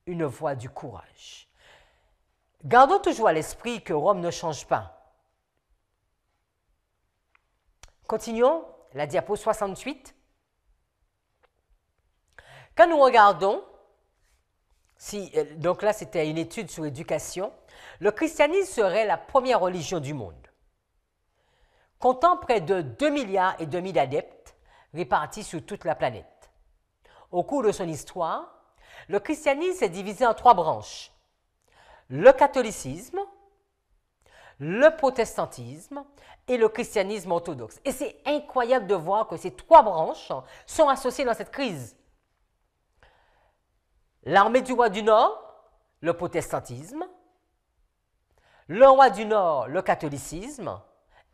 Speaker 1: Une voie du courage. Gardons toujours à l'esprit que Rome ne change pas. Continuons, la diapo 68. Quand nous regardons, donc là c'était une étude sur l'éducation, le christianisme serait la première religion du monde. comptant près de 2,5 milliards d'adeptes répartis sur toute la planète. Au cours de son histoire, le christianisme est divisé en 3 branches. Le catholicisme, le protestantisme et le christianisme orthodoxe. Et c'est incroyable de voir que ces 3 branches sont associées dans cette crise. L'armée du roi du Nord, le protestantisme, le roi du Nord, le catholicisme,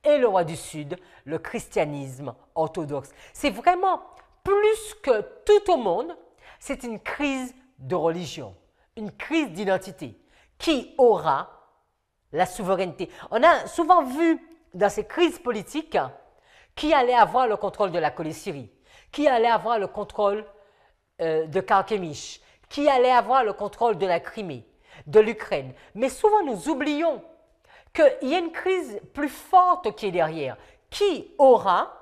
Speaker 1: et le roi du Sud, le christianisme orthodoxe. C'est vraiment plus que tout au monde, c'est une crise de religion, une crise d'identité. Qui aura la souveraineté? On a souvent vu dans ces crises politiques qui allait avoir le contrôle de la Syrie, qui allait avoir le contrôle de Carchemish, qui allait avoir le contrôle de la Crimée, de l'Ukraine. Mais souvent nous oublions qu'il y a une crise plus forte qui est derrière. Qui aura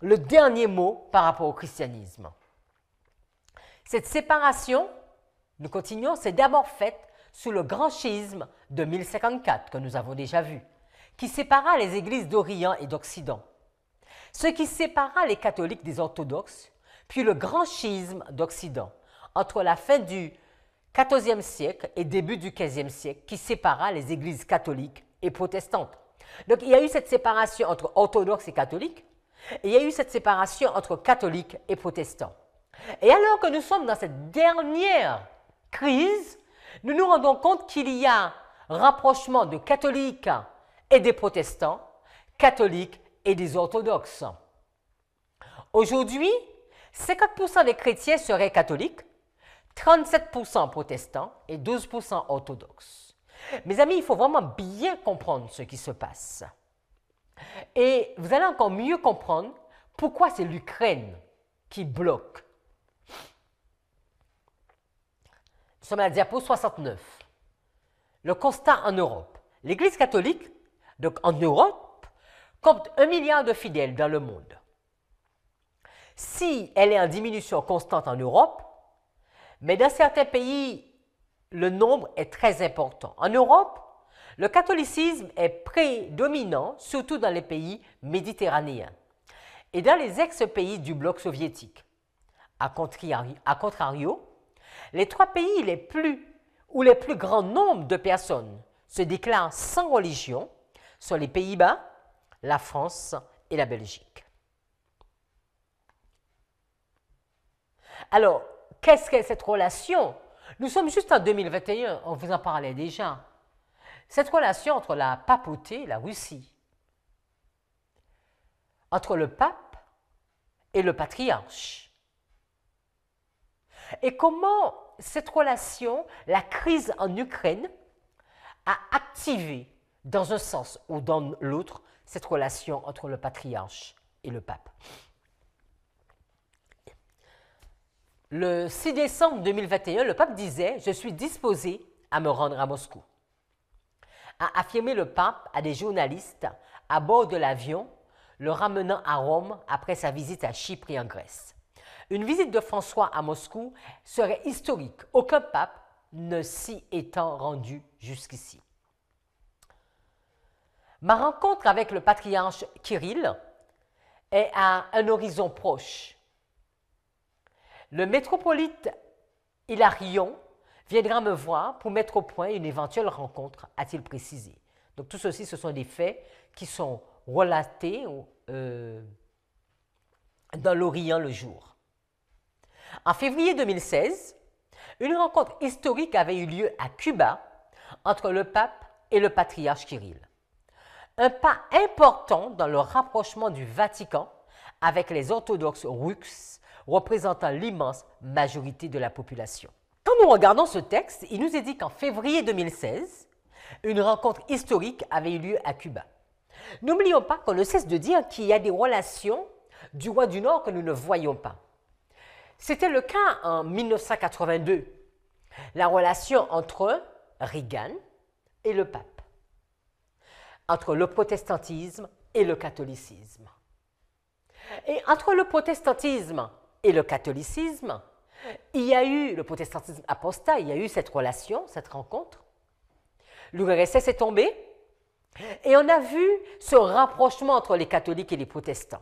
Speaker 1: le dernier mot par rapport au christianisme? Cette séparation, nous continuons, c'est d'abord faite sous le grand schisme de 1054 que nous avons déjà vu, qui sépara les églises d'Orient et d'Occident, ce qui sépara les catholiques des orthodoxes, puis le grand schisme d'Occident, entre la fin du XIVe siècle et début du XVe siècle, qui sépara les églises catholiques et protestantes. Donc il y a eu cette séparation entre orthodoxes et catholiques, et il y a eu cette séparation entre catholiques et protestants. Et alors que nous sommes dans cette dernière crise, nous nous rendons compte qu'il y a rapprochement de catholiques et des protestants, catholiques et des orthodoxes. Aujourd'hui, 50% des chrétiens seraient catholiques, 37% protestants et 12% orthodoxes. Mes amis, il faut vraiment bien comprendre ce qui se passe. Et vous allez encore mieux comprendre pourquoi c'est l'Ukraine qui bloque. Nous sommes à la diapo 69. Le constat en Europe. L'Église catholique, donc en Europe, compte 1 milliard de fidèles dans le monde. Si elle est en diminution constante en Europe, mais dans certains pays, le nombre est très important. En Europe, le catholicisme est prédominant, surtout dans les pays méditerranéens et dans les ex-pays du bloc soviétique. A contrario, les 3 pays où les plus grands nombres de personnes se déclarent sans religion sont les Pays-Bas, la France et la Belgique. Alors, qu'est-ce qu'est cette relation? Nous sommes juste en 2021, on vous en parlait déjà. Cette relation entre la papauté et la Russie, entre le pape et le patriarche. Et comment cette relation, la crise en Ukraine, a activé dans un sens ou dans l'autre cette relation entre le patriarche et le pape. Le 6 décembre 2021, le pape disait « Je suis disposé à me rendre à Moscou », a affirmé le pape à des journalistes à bord de l'avion, le ramenant à Rome après sa visite à Chypre et en Grèce. Une visite de François à Moscou serait historique, aucun pape ne s'y étant rendu jusqu'ici. Ma rencontre avec le patriarche Kirill est à un horizon proche. Le métropolite Hilarion viendra me voir pour mettre au point une éventuelle rencontre, a-t-il précisé. Donc tout ceci, ce sont des faits qui sont relatés dans l'Orient le jour. En février 2016, une rencontre historique avait eu lieu à Cuba entre le pape et le patriarche Kirill. Un pas important dans le rapprochement du Vatican avec les orthodoxes russes représentant l'immense majorité de la population. Quand nous regardons ce texte, il nous est dit qu'en février 2016, une rencontre historique avait eu lieu à Cuba. N'oublions pas qu'on ne cesse de dire qu'il y a des relations du roi du Nord que nous ne voyons pas. C'était le cas en 1982, la relation entre Reagan et le pape, entre le protestantisme et le catholicisme. Et entre le protestantisme et le catholicisme, il y a eu le protestantisme apostat, il y a eu cette relation, cette rencontre. L'URSS est tombée, Et on a vu ce rapprochement entre les catholiques et les protestants.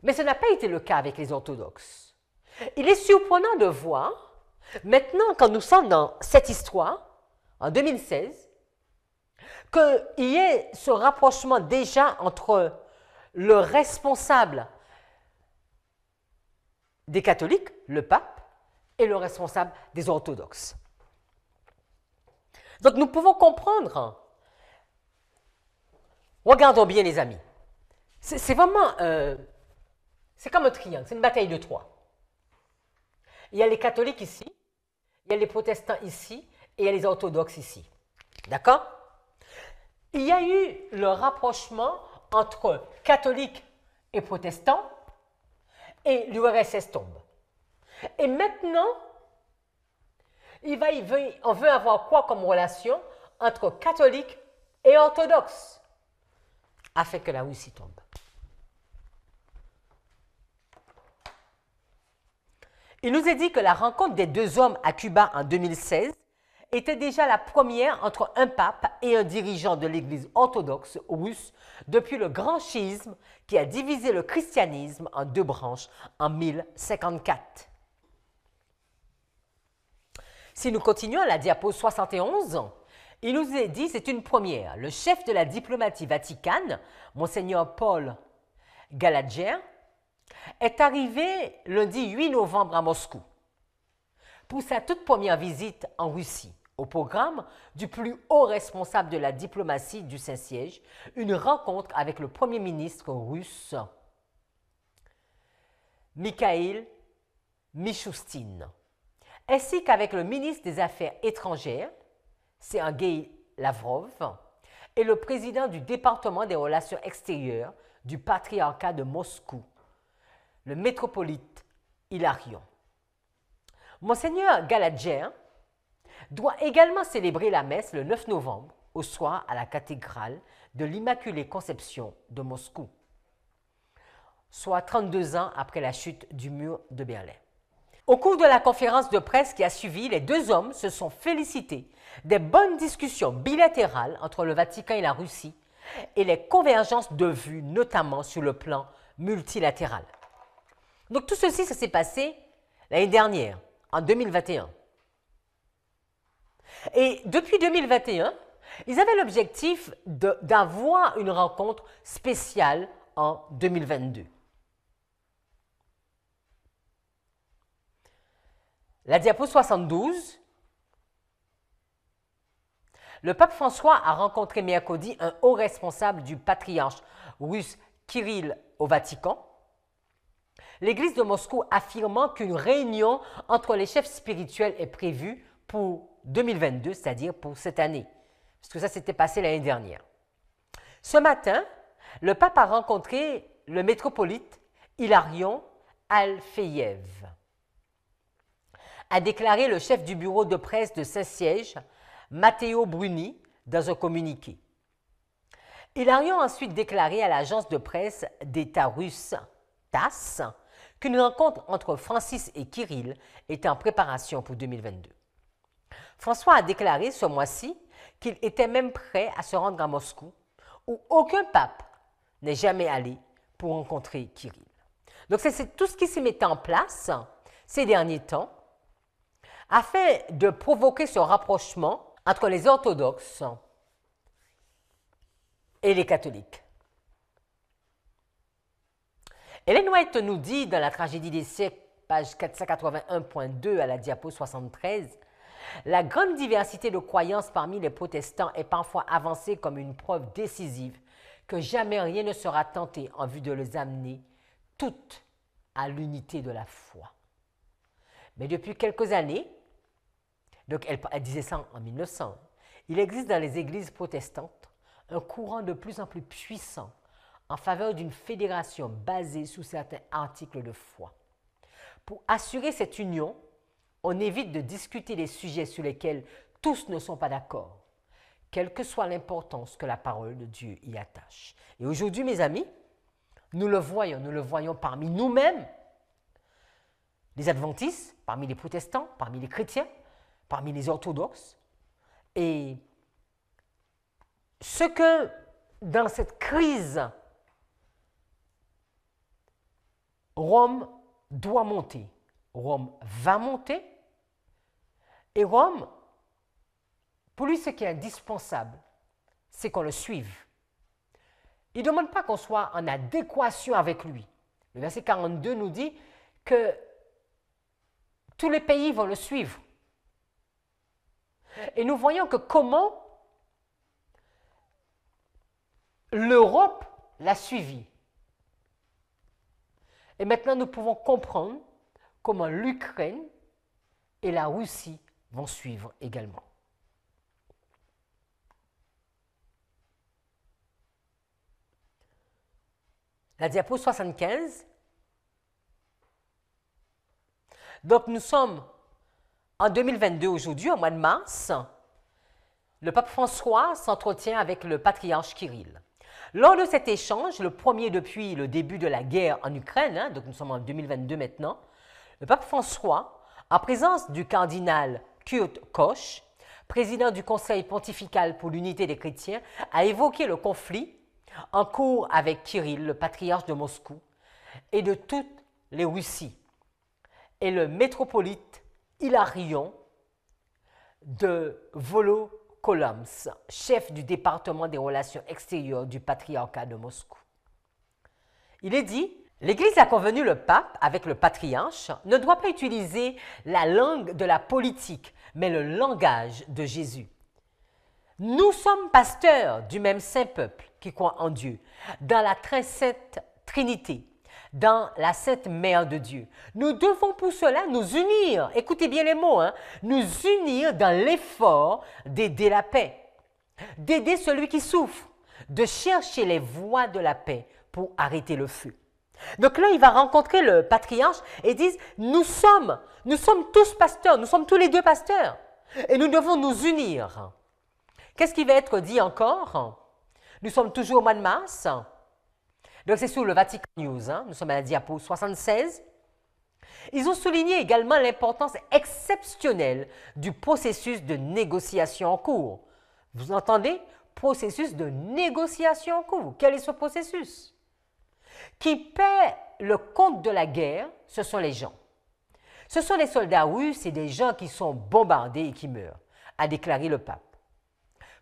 Speaker 1: Mais ce n'a pas été le cas avec les orthodoxes. Il est surprenant de voir, maintenant quand nous sommes dans cette histoire, en 2016, qu'il y ait ce rapprochement déjà entre le responsable des catholiques, le pape, et le responsable des orthodoxes. Donc nous pouvons comprendre, regardons bien les amis, c'est vraiment, c'est comme un triangle, c'est une bataille de Troie. Il y a les catholiques ici, il y a les protestants ici, et il y a les orthodoxes ici. D'accord? Il y a eu le rapprochement entre catholiques et protestants, et l'URSS tombe. Et maintenant, on veut avoir quoi comme relation entre catholiques et orthodoxes afin que la Russie tombe. Il nous est dit que la rencontre des deux hommes à Cuba en 2016 était déjà la première entre un pape et un dirigeant de l'Église orthodoxe russe depuis le grand schisme qui a divisé le christianisme en deux branches en 1054. Si nous continuons à la diapo 71, il nous est dit, c'est une première, le chef de la diplomatie vaticane, Monseigneur Paul Galadjer, est arrivé lundi 8 novembre à Moscou pour sa toute première visite en Russie. Au programme du plus haut responsable de la diplomatie du Saint-Siège, une rencontre avec le Premier ministre russe, Mikhail Mishustin, ainsi qu'avec le ministre des Affaires étrangères, Sergei Lavrov, et le président du département des relations extérieures du patriarcat de Moscou, le métropolite Hilarion. Monseigneur Galadjer doit également célébrer la messe le 9 novembre au soir à la cathédrale de l'Immaculée Conception de Moscou, soit 32 ans après la chute du mur de Berlin. Au cours de la conférence de presse qui a suivi, les deux hommes se sont félicités des bonnes discussions bilatérales entre le Vatican et la Russie et les convergences de vues, notamment sur le plan multilatéral. Donc tout ceci, ça s'est passé l'année dernière, en 2021. Et depuis 2021, ils avaient l'objectif d'avoir une rencontre spéciale en 2022. La diapo 72. Le pape François a rencontré mercredi un haut responsable du patriarche russe Kirill au Vatican. L'Église de Moscou affirmant qu'une réunion entre les chefs spirituels est prévue pour 2022, c'est-à-dire pour cette année, parce que ça s'était passé l'année dernière. Ce matin, le pape a rencontré le métropolite Hilarion Alfeyev, a déclaré le chef du bureau de presse de Saint-Siège, Matteo Bruni, dans un communiqué. Hilarion a ensuite déclaré à l'agence de presse d'État russe TASS qu'une rencontre entre Francis et Kirill était en préparation pour 2022. François a déclaré ce mois-ci qu'il était même prêt à se rendre à Moscou, où aucun pape n'est jamais allé pour rencontrer Kirill. Donc c'est tout ce qui s'est mis en place ces derniers temps afin de provoquer ce rapprochement entre les orthodoxes et les catholiques. Ellen White nous dit dans la tragédie des siècles, page 481.2 à la diapo 73, la grande diversité de croyances parmi les protestants est parfois avancée comme une preuve décisive que jamais rien ne sera tenté en vue de les amener toutes à l'unité de la foi. Mais depuis quelques années, donc elle disait ça en 1900, il existe dans les églises protestantes un courant de plus en plus puissant en faveur d'une fédération basée sur certains articles de foi. Pour assurer cette union, on évite de discuter les sujets sur lesquels tous ne sont pas d'accord, quelle que soit l'importance que la parole de Dieu y attache. Et aujourd'hui, mes amis, nous le voyons parmi nous-mêmes, les adventistes, parmi les protestants, parmi les chrétiens, parmi les orthodoxes. Et ce que dans cette crise, Rome doit monter. Rome va monter. Et Rome, pour lui, ce qui est indispensable, c'est qu'on le suive. Il ne demande pas qu'on soit en adéquation avec lui. Le verset 42 nous dit que tous les pays vont le suivre. Et nous voyons que comment l'Europe l'a suivi. Et maintenant, nous pouvons comprendre comment l'Ukraine et la Russie vont suivre également. La diapo 75. Donc, nous sommes en 2022 aujourd'hui, au mois de mars. Le pape François s'entretient avec le patriarche Kirill. Lors de cet échange, le premier depuis le début de la guerre en Ukraine, donc nous sommes en 2022 maintenant, le pape François, en présence du cardinal Kurt Koch, président du Conseil pontifical pour l'unité des chrétiens, a évoqué le conflit en cours avec Kirill, le patriarche de Moscou, et de toutes les Russies, et le métropolite Hilarion de Volokolomsk, chef du département des relations extérieures du patriarcat de Moscou. Il est dit, l'Église a convenu le pape avec le patriarche ne doit pas utiliser la langue de la politique, mais le langage de Jésus. Nous sommes pasteurs du même saint peuple qui croit en Dieu, dans la très sainte Trinité, dans la Sainte Mère de Dieu. Nous devons pour cela nous unir, écoutez bien les mots, nous unir dans l'effort d'aider la paix, d'aider celui qui souffre, de chercher les voies de la paix pour arrêter le feu. Donc là, il va rencontrer le patriarche et dit, nous sommes tous pasteurs, nous sommes tous les deux pasteurs et nous devons nous unir. Qu'est-ce qui va être dit encore? Nous sommes toujours au mois de mars. Donc c'est sur le Vatican News, nous sommes à la diapo 76. Ils ont souligné également l'importance exceptionnelle du processus de négociation en cours. Vous entendez? Processus de négociation en cours. Quel est ce processus? Qui paie le compte de la guerre, ce sont les gens. Ce sont les soldats russes et des gens qui sont bombardés et qui meurent, a déclaré le pape.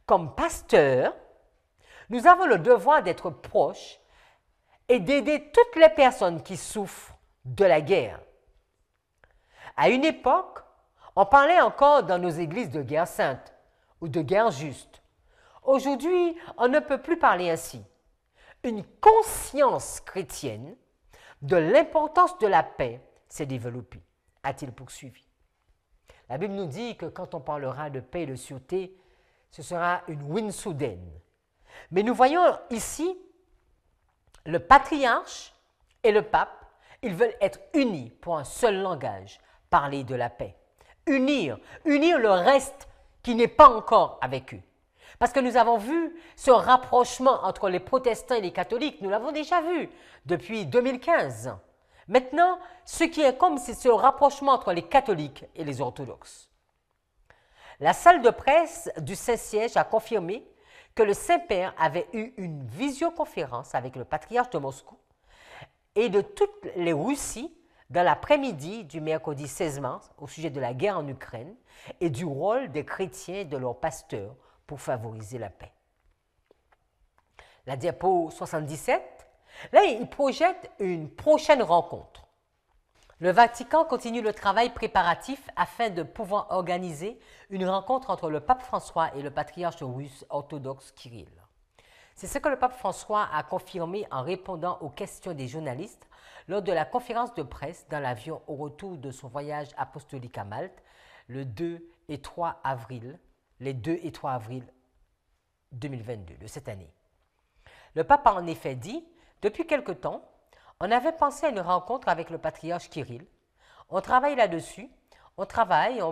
Speaker 1: Comme pasteur, nous avons le devoir d'être proches et d'aider toutes les personnes qui souffrent de la guerre. À une époque, on parlait encore dans nos églises de guerre sainte ou de guerre juste. Aujourd'hui, on ne peut plus parler ainsi. Une conscience chrétienne de l'importance de la paix s'est développée, a-t-il poursuivi. La Bible nous dit que quand on parlera de paix et de sûreté, ce sera une win soudaine. Mais nous voyons ici le patriarche et le pape, ils veulent être unis pour un seul langage, parler de la paix. Unir le reste qui n'est pas encore avec eux. Parce que nous avons vu ce rapprochement entre les protestants et les catholiques, nous l'avons déjà vu depuis 2015. Maintenant, ce qui est comme, c'est ce rapprochement entre les catholiques et les orthodoxes. La salle de presse du Saint-Siège a confirmé que le Saint-Père avait eu une visioconférence avec le patriarche de Moscou et de toutes les Russies dans l'après-midi du mercredi 16 mars au sujet de la guerre en Ukraine et du rôle des chrétiens et de leurs pasteurs pour favoriser la paix. La diapo 77, là, il projette une prochaine rencontre. Le Vatican continue le travail préparatif afin de pouvoir organiser une rencontre entre le pape François et le patriarche russe orthodoxe Kirill. C'est ce que le pape François a confirmé en répondant aux questions des journalistes lors de la conférence de presse dans l'avion au retour de son voyage apostolique à Malte le 2 et 3 avril, les 2 et 3 avril 2022, de cette année. Le pape a en effet dit, depuis quelque temps, on avait pensé à une rencontre avec le patriarche Kirill. On travaille là-dessus, on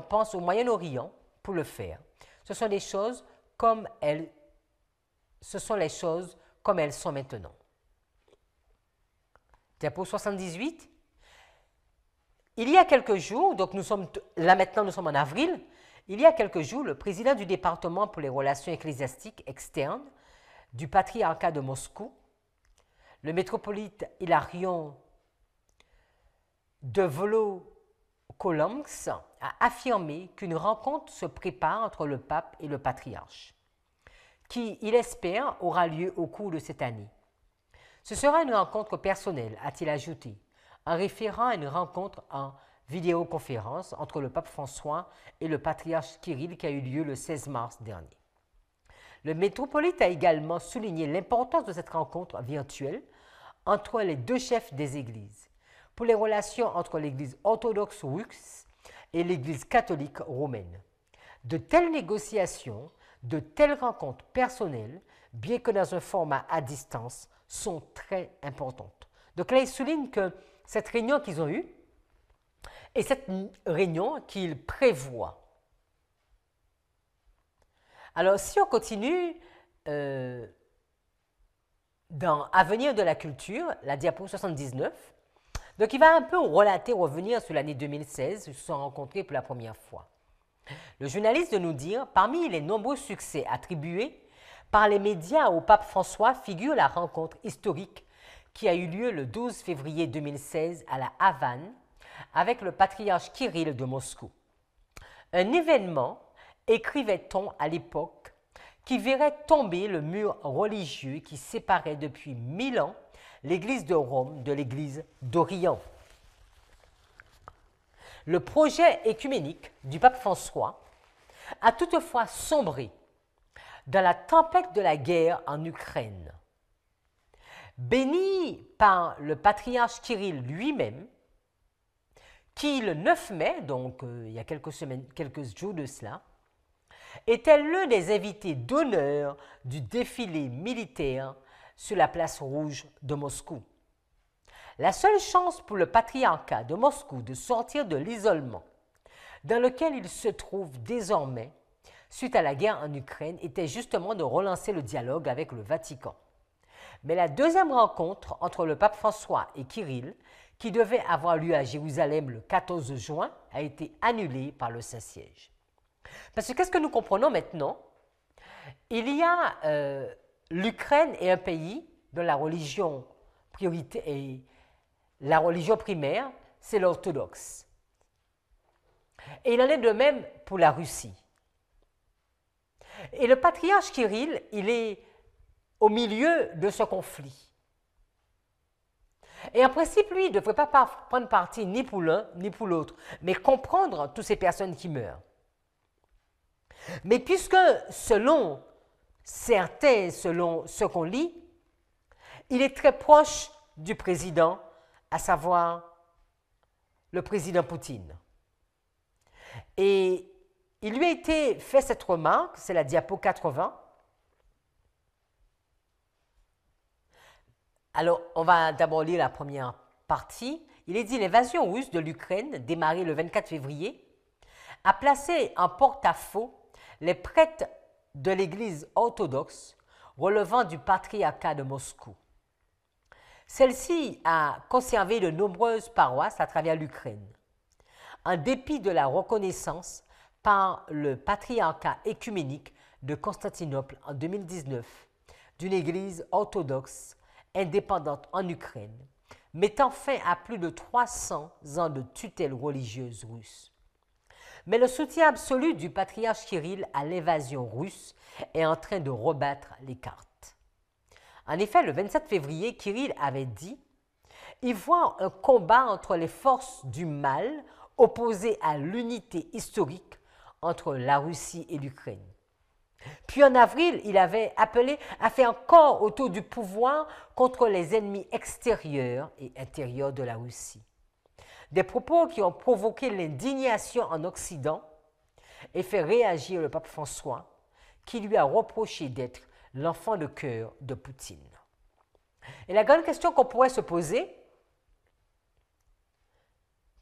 Speaker 1: pense au Moyen-Orient pour le faire. Ce sont les choses comme elles sont maintenant. Diapo 78. Il y a quelques jours, donc nous sommes en avril, il y a quelques jours, le président du département pour les relations ecclésiastiques externes du patriarcat de Moscou, le métropolite Hilarion de Volokolamsk a affirmé qu'une rencontre se prépare entre le pape et le patriarche, qui, il espère, aura lieu au cours de cette année. Ce sera une rencontre personnelle, a-t-il ajouté, en référant à une rencontre en vidéoconférence entre le pape François et le patriarche Kirill qui a eu lieu le 16 mars dernier. Le métropolite a également souligné l'importance de cette rencontre virtuelle entre les deux chefs des églises pour les relations entre l'Église orthodoxe russe et l'Église catholique romaine. De telles négociations, de telles rencontres personnelles, bien que dans un format à distance, sont très importantes. Donc là, il souligne que cette réunion qu'ils ont eue est cette réunion qu'ils prévoient. Alors, si on continue dans Avenir de la culture, la diapo 79, donc il va un peu revenir sur l'année 2016, où ils se sont rencontrés pour la première fois. Le journaliste de nous dire, parmi les nombreux succès attribués par les médias au pape François figure la rencontre historique qui a eu lieu le 12 février 2016 à la Havane avec le patriarche Kirill de Moscou. Un événement, écrivait-on à l'époque, qui verrait tomber le mur religieux qui séparait depuis 1000 ans l'Église de Rome de l'Église d'Orient. Le projet écuménique du pape François a toutefois sombré dans la tempête de la guerre en Ukraine. Béni par le patriarche Kirill lui-même, qui le 9 mai, donc il y a quelques jours de cela, était l'un des invités d'honneur du défilé militaire sur la place rouge de Moscou. La seule chance pour le patriarcat de Moscou de sortir de l'isolement dans lequel il se trouve désormais suite à la guerre en Ukraine était justement de relancer le dialogue avec le Vatican. Mais la deuxième rencontre entre le pape François et Kirill, qui devait avoir lieu à Jérusalem le 14 juin, a été annulée par le Saint-Siège. Parce que qu'est-ce que nous comprenons maintenant? Il y a l'Ukraine est un pays dont la religion primaire, c'est l'orthodoxe. Et il en est de même pour la Russie. Et le patriarche Kirill, il est au milieu de ce conflit. Et en principe, lui, il ne devrait pas prendre parti ni pour l'un ni pour l'autre, mais comprendre toutes ces personnes qui meurent. Mais puisque, selon certains, selon ce qu'on lit, il est très proche du président, à savoir le président Poutine. Et il lui a été fait cette remarque, c'est la diapo 80. Alors, on va d'abord lire la première partie. Il est dit « L'invasion russe de l'Ukraine, démarrée le 24 février, a placé en porte-à-faux les prêtres de l'Église orthodoxe relevant du patriarcat de Moscou. Celle-ci a conservé de nombreuses paroisses à travers l'Ukraine, en dépit de la reconnaissance par le patriarcat écuménique de Constantinople en 2019 d'une Église orthodoxe indépendante en Ukraine, mettant fin à plus de 300 ans de tutelle religieuse russe. Mais le soutien absolu du patriarche Kirill à l'invasion russe est en train de rebattre les cartes. En effet, le 27 février, Kirill avait dit y voir un combat entre les forces du mal opposées à l'unité historique entre la Russie et l'Ukraine. Puis en avril, il avait appelé à faire corps autour du pouvoir contre les ennemis extérieurs et intérieurs de la Russie. Des propos qui ont provoqué l'indignation en Occident et fait réagir le pape François, qui lui a reproché d'être l'enfant de cœur de Poutine. Et la grande question qu'on pourrait se poser,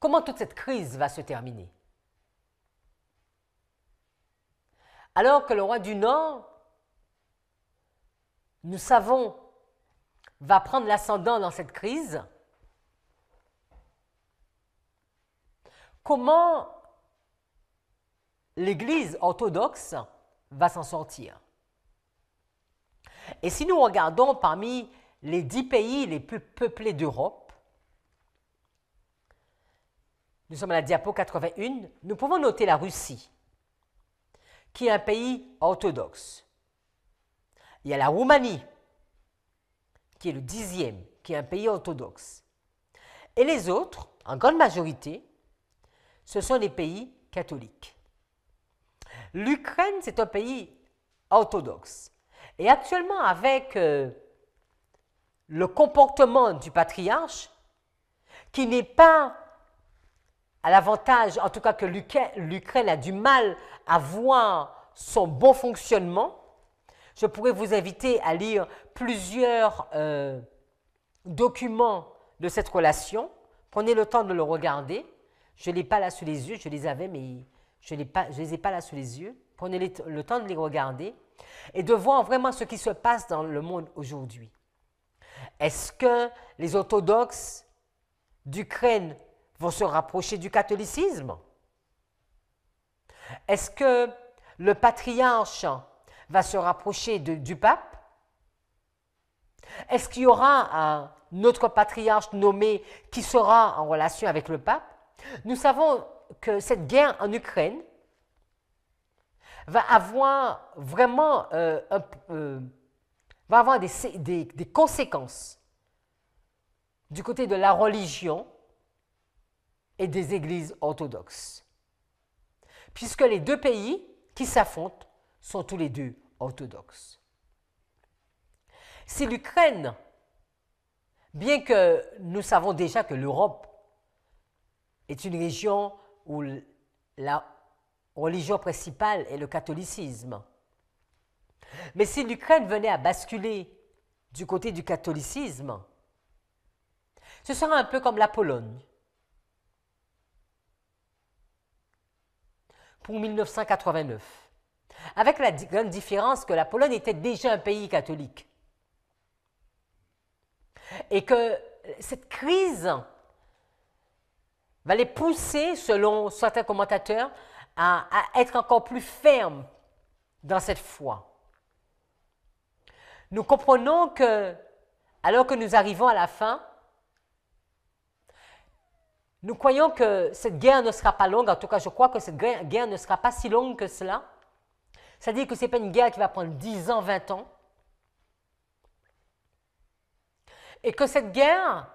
Speaker 1: comment toute cette crise va se terminer? Alors que le roi du Nord, nous savons, va prendre l'ascendant dans cette crise, comment l'Église orthodoxe va s'en sortir? Et si nous regardons parmi les 10 pays les plus peuplés d'Europe, nous sommes à la diapo 81, nous pouvons noter la Russie, qui est un pays orthodoxe. Il y a la Roumanie, qui est le 10e, qui est un pays orthodoxe. Et les autres, en grande majorité, ce sont des pays catholiques. L'Ukraine, c'est un pays orthodoxe. Et actuellement, avec le comportement du patriarche, qui n'est pas à l'avantage, en tout cas que l'Ukraine a du mal à voir son bon fonctionnement, je pourrais vous inviter à lire plusieurs documents de cette relation. Prenez le temps de le regarder. Je ne l'ai pas là sous les yeux, je les avais, mais je ne les ai pas là sous les yeux. Prenez le temps de les regarder et de voir vraiment ce qui se passe dans le monde aujourd'hui. Est-ce que les orthodoxes d'Ukraine vont se rapprocher du catholicisme? Est-ce que le patriarche va se rapprocher du pape? Est-ce qu'il y aura un autre patriarche nommé qui sera en relation avec le pape? Nous savons que cette guerre en Ukraine va avoir vraiment des conséquences du côté de la religion et des églises orthodoxes. Puisque les deux pays qui s'affrontent sont tous les deux orthodoxes. Si l'Ukraine, bien que nous savons déjà que l'Europe est une région où la religion principale est le catholicisme, mais si l'Ukraine venait à basculer du côté du catholicisme, ce sera un peu comme la Pologne. Pour 1989. Avec la grande différence que la Pologne était déjà un pays catholique. Et que cette crise va les pousser, selon certains commentateurs, à être encore plus fermes dans cette foi. Nous comprenons que, alors que nous arrivons à la fin, nous croyons que cette guerre ne sera pas longue, en tout cas je crois que cette guerre ne sera pas si longue que cela. C'est-à-dire que ce n'est pas une guerre qui va prendre 10 ans, 20 ans. Et que cette guerre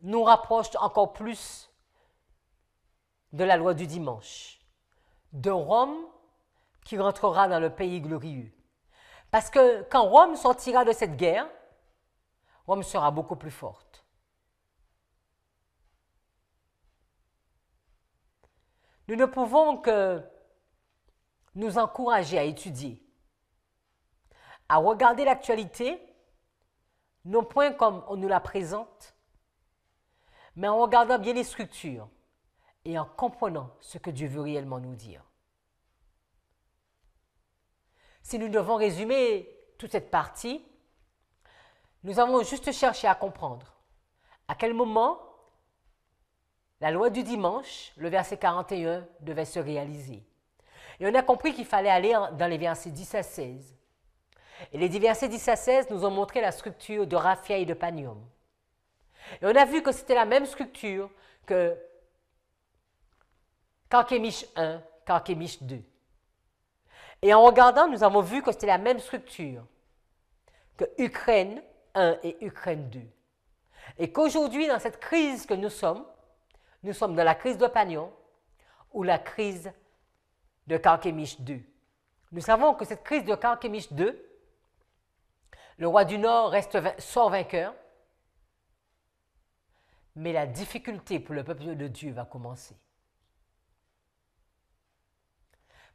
Speaker 1: nous rapproche encore plus de la loi du dimanche, de Rome qui rentrera dans le pays glorieux. Parce que quand Rome sortira de cette guerre, Rome sera beaucoup plus forte. Nous ne pouvons que nous encourager à étudier, à regarder l'actualité, non point comme on nous la présente, mais en regardant bien les structures et en comprenant ce que Dieu veut réellement nous dire. Si nous devons résumer toute cette partie, nous avons juste cherché à comprendre à quel moment la loi du dimanche, le verset 41, devait se réaliser. Et on a compris qu'il fallait aller dans les versets 10 à 16. Et les versets 10 à 16 nous ont montré la structure de raphia et de panium. Et on a vu que c'était la même structure que Carchemish 1, Carchemish 2. Et en regardant, nous avons vu que c'était la même structure que Ukraine 1 et Ukraine 2. Et qu'aujourd'hui, dans cette crise que nous sommes dans la crise de Panion ou la crise de Carchemish 2. Nous savons que cette crise de Carchemish 2, le roi du Nord sort vainqueur, mais la difficulté pour le peuple de Dieu va commencer.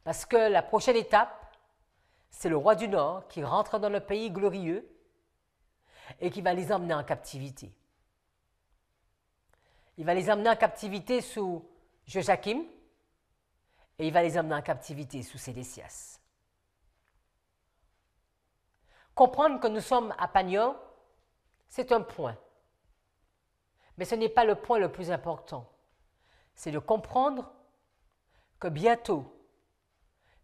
Speaker 1: Parce que la prochaine étape, c'est le roi du Nord qui rentre dans le pays glorieux et qui va les emmener en captivité. Il va les emmener en captivité sous Joachim et il va les emmener en captivité sous Sédécias. Comprendre que nous sommes à Panion, c'est un point. Mais ce n'est pas le point le plus important. C'est de comprendre que bientôt,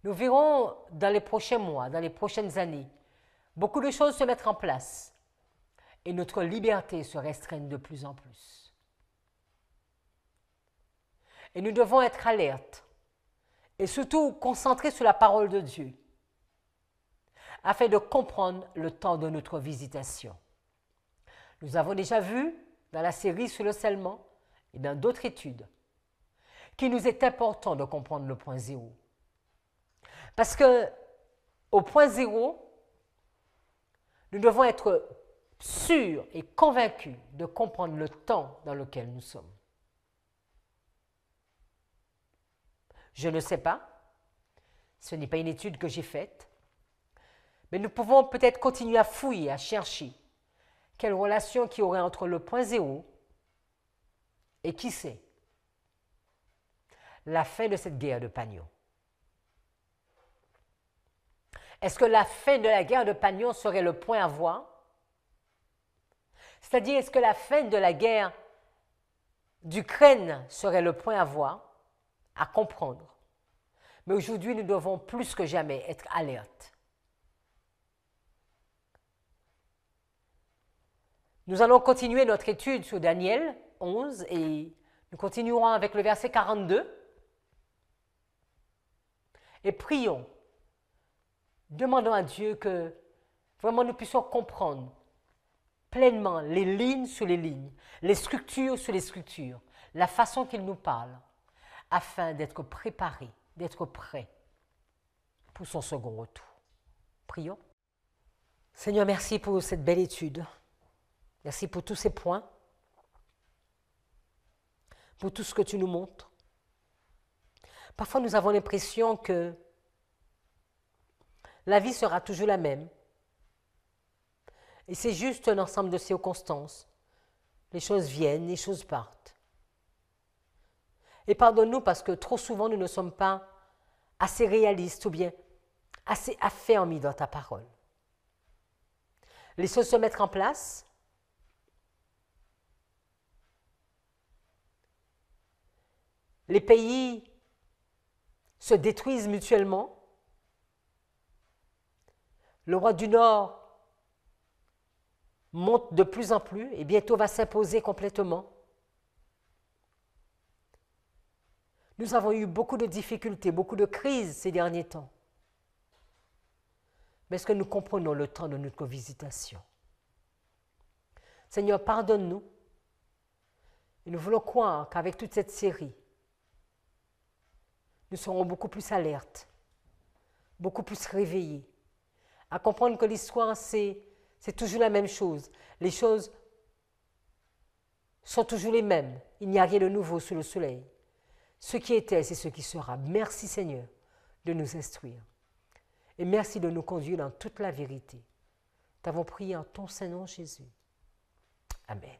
Speaker 1: nous verrons dans les prochains mois, dans les prochaines années, beaucoup de choses se mettent en place et notre liberté se restreint de plus en plus. Et nous devons être alertes et surtout concentrés sur la parole de Dieu afin de comprendre le temps de notre visitation. Nous avons déjà vu dans la série sur le scellement et dans d'autres études qu'il nous est important de comprendre le point zéro. Parce que au point zéro, nous devons être sûrs et convaincus de comprendre le temps dans lequel nous sommes. Je ne sais pas, ce n'est pas une étude que j'ai faite, mais nous pouvons peut-être continuer à fouiller, à chercher quelle relation qu'il y aurait entre le point zéro et qui sait, la fin de cette guerre de Pagnon. Est-ce que la fin de la guerre de Pagnon serait le point à voir? C'est-à-dire, est-ce que la fin de la guerre d'Ukraine serait le point à voir, à comprendre? Mais aujourd'hui, nous devons plus que jamais être alertes. Nous allons continuer notre étude sur Daniel 11 et nous continuerons avec le verset 42. Et prions, demandons à Dieu que vraiment nous puissions comprendre pleinement les lignes sur les lignes, les structures sur les structures, la façon qu'il nous parle, afin d'être préparés, d'être prêts pour son second retour. Prions. Seigneur, merci pour cette belle étude. Merci pour tous ces points, pour tout ce que tu nous montres. Parfois, nous avons l'impression que la vie sera toujours la même. Et c'est juste un ensemble de circonstances. Les choses viennent, les choses partent. Et pardonne-nous parce que trop souvent, nous ne sommes pas assez réalistes ou bien assez affermis dans ta parole. Les choses se mettent en place. Les pays se détruisent mutuellement. Le roi du Nord monte de plus en plus et bientôt va s'imposer complètement. Nous avons eu beaucoup de difficultés, beaucoup de crises ces derniers temps. Mais est-ce que nous comprenons le temps de notre visitation? Seigneur, pardonne-nous. Et nous voulons croire qu'avec toute cette série, nous serons beaucoup plus alertes, beaucoup plus réveillés, à comprendre que l'histoire, c'est toujours la même chose. Les choses sont toujours les mêmes. Il n'y a rien de nouveau sous le soleil. Ce qui était, c'est ce qui sera. Merci Seigneur de nous instruire. Et merci de nous conduire dans toute la vérité. Nous t'avons prié en ton Saint-Nom, Jésus. Amen.